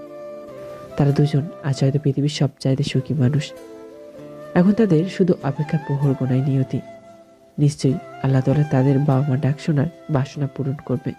তারা দুজন আজ হয়তো পৃথিবীর সবচাইতে সুখী মানুষ। এখন তাদের শুধু অপেক্ষার প্রহর গোনায় নিয়তি। নিশ্চয়ই আল্লাহ তাআলা তাদের বাবা মা ডাক শোনার বাসনা পূরণ করবে।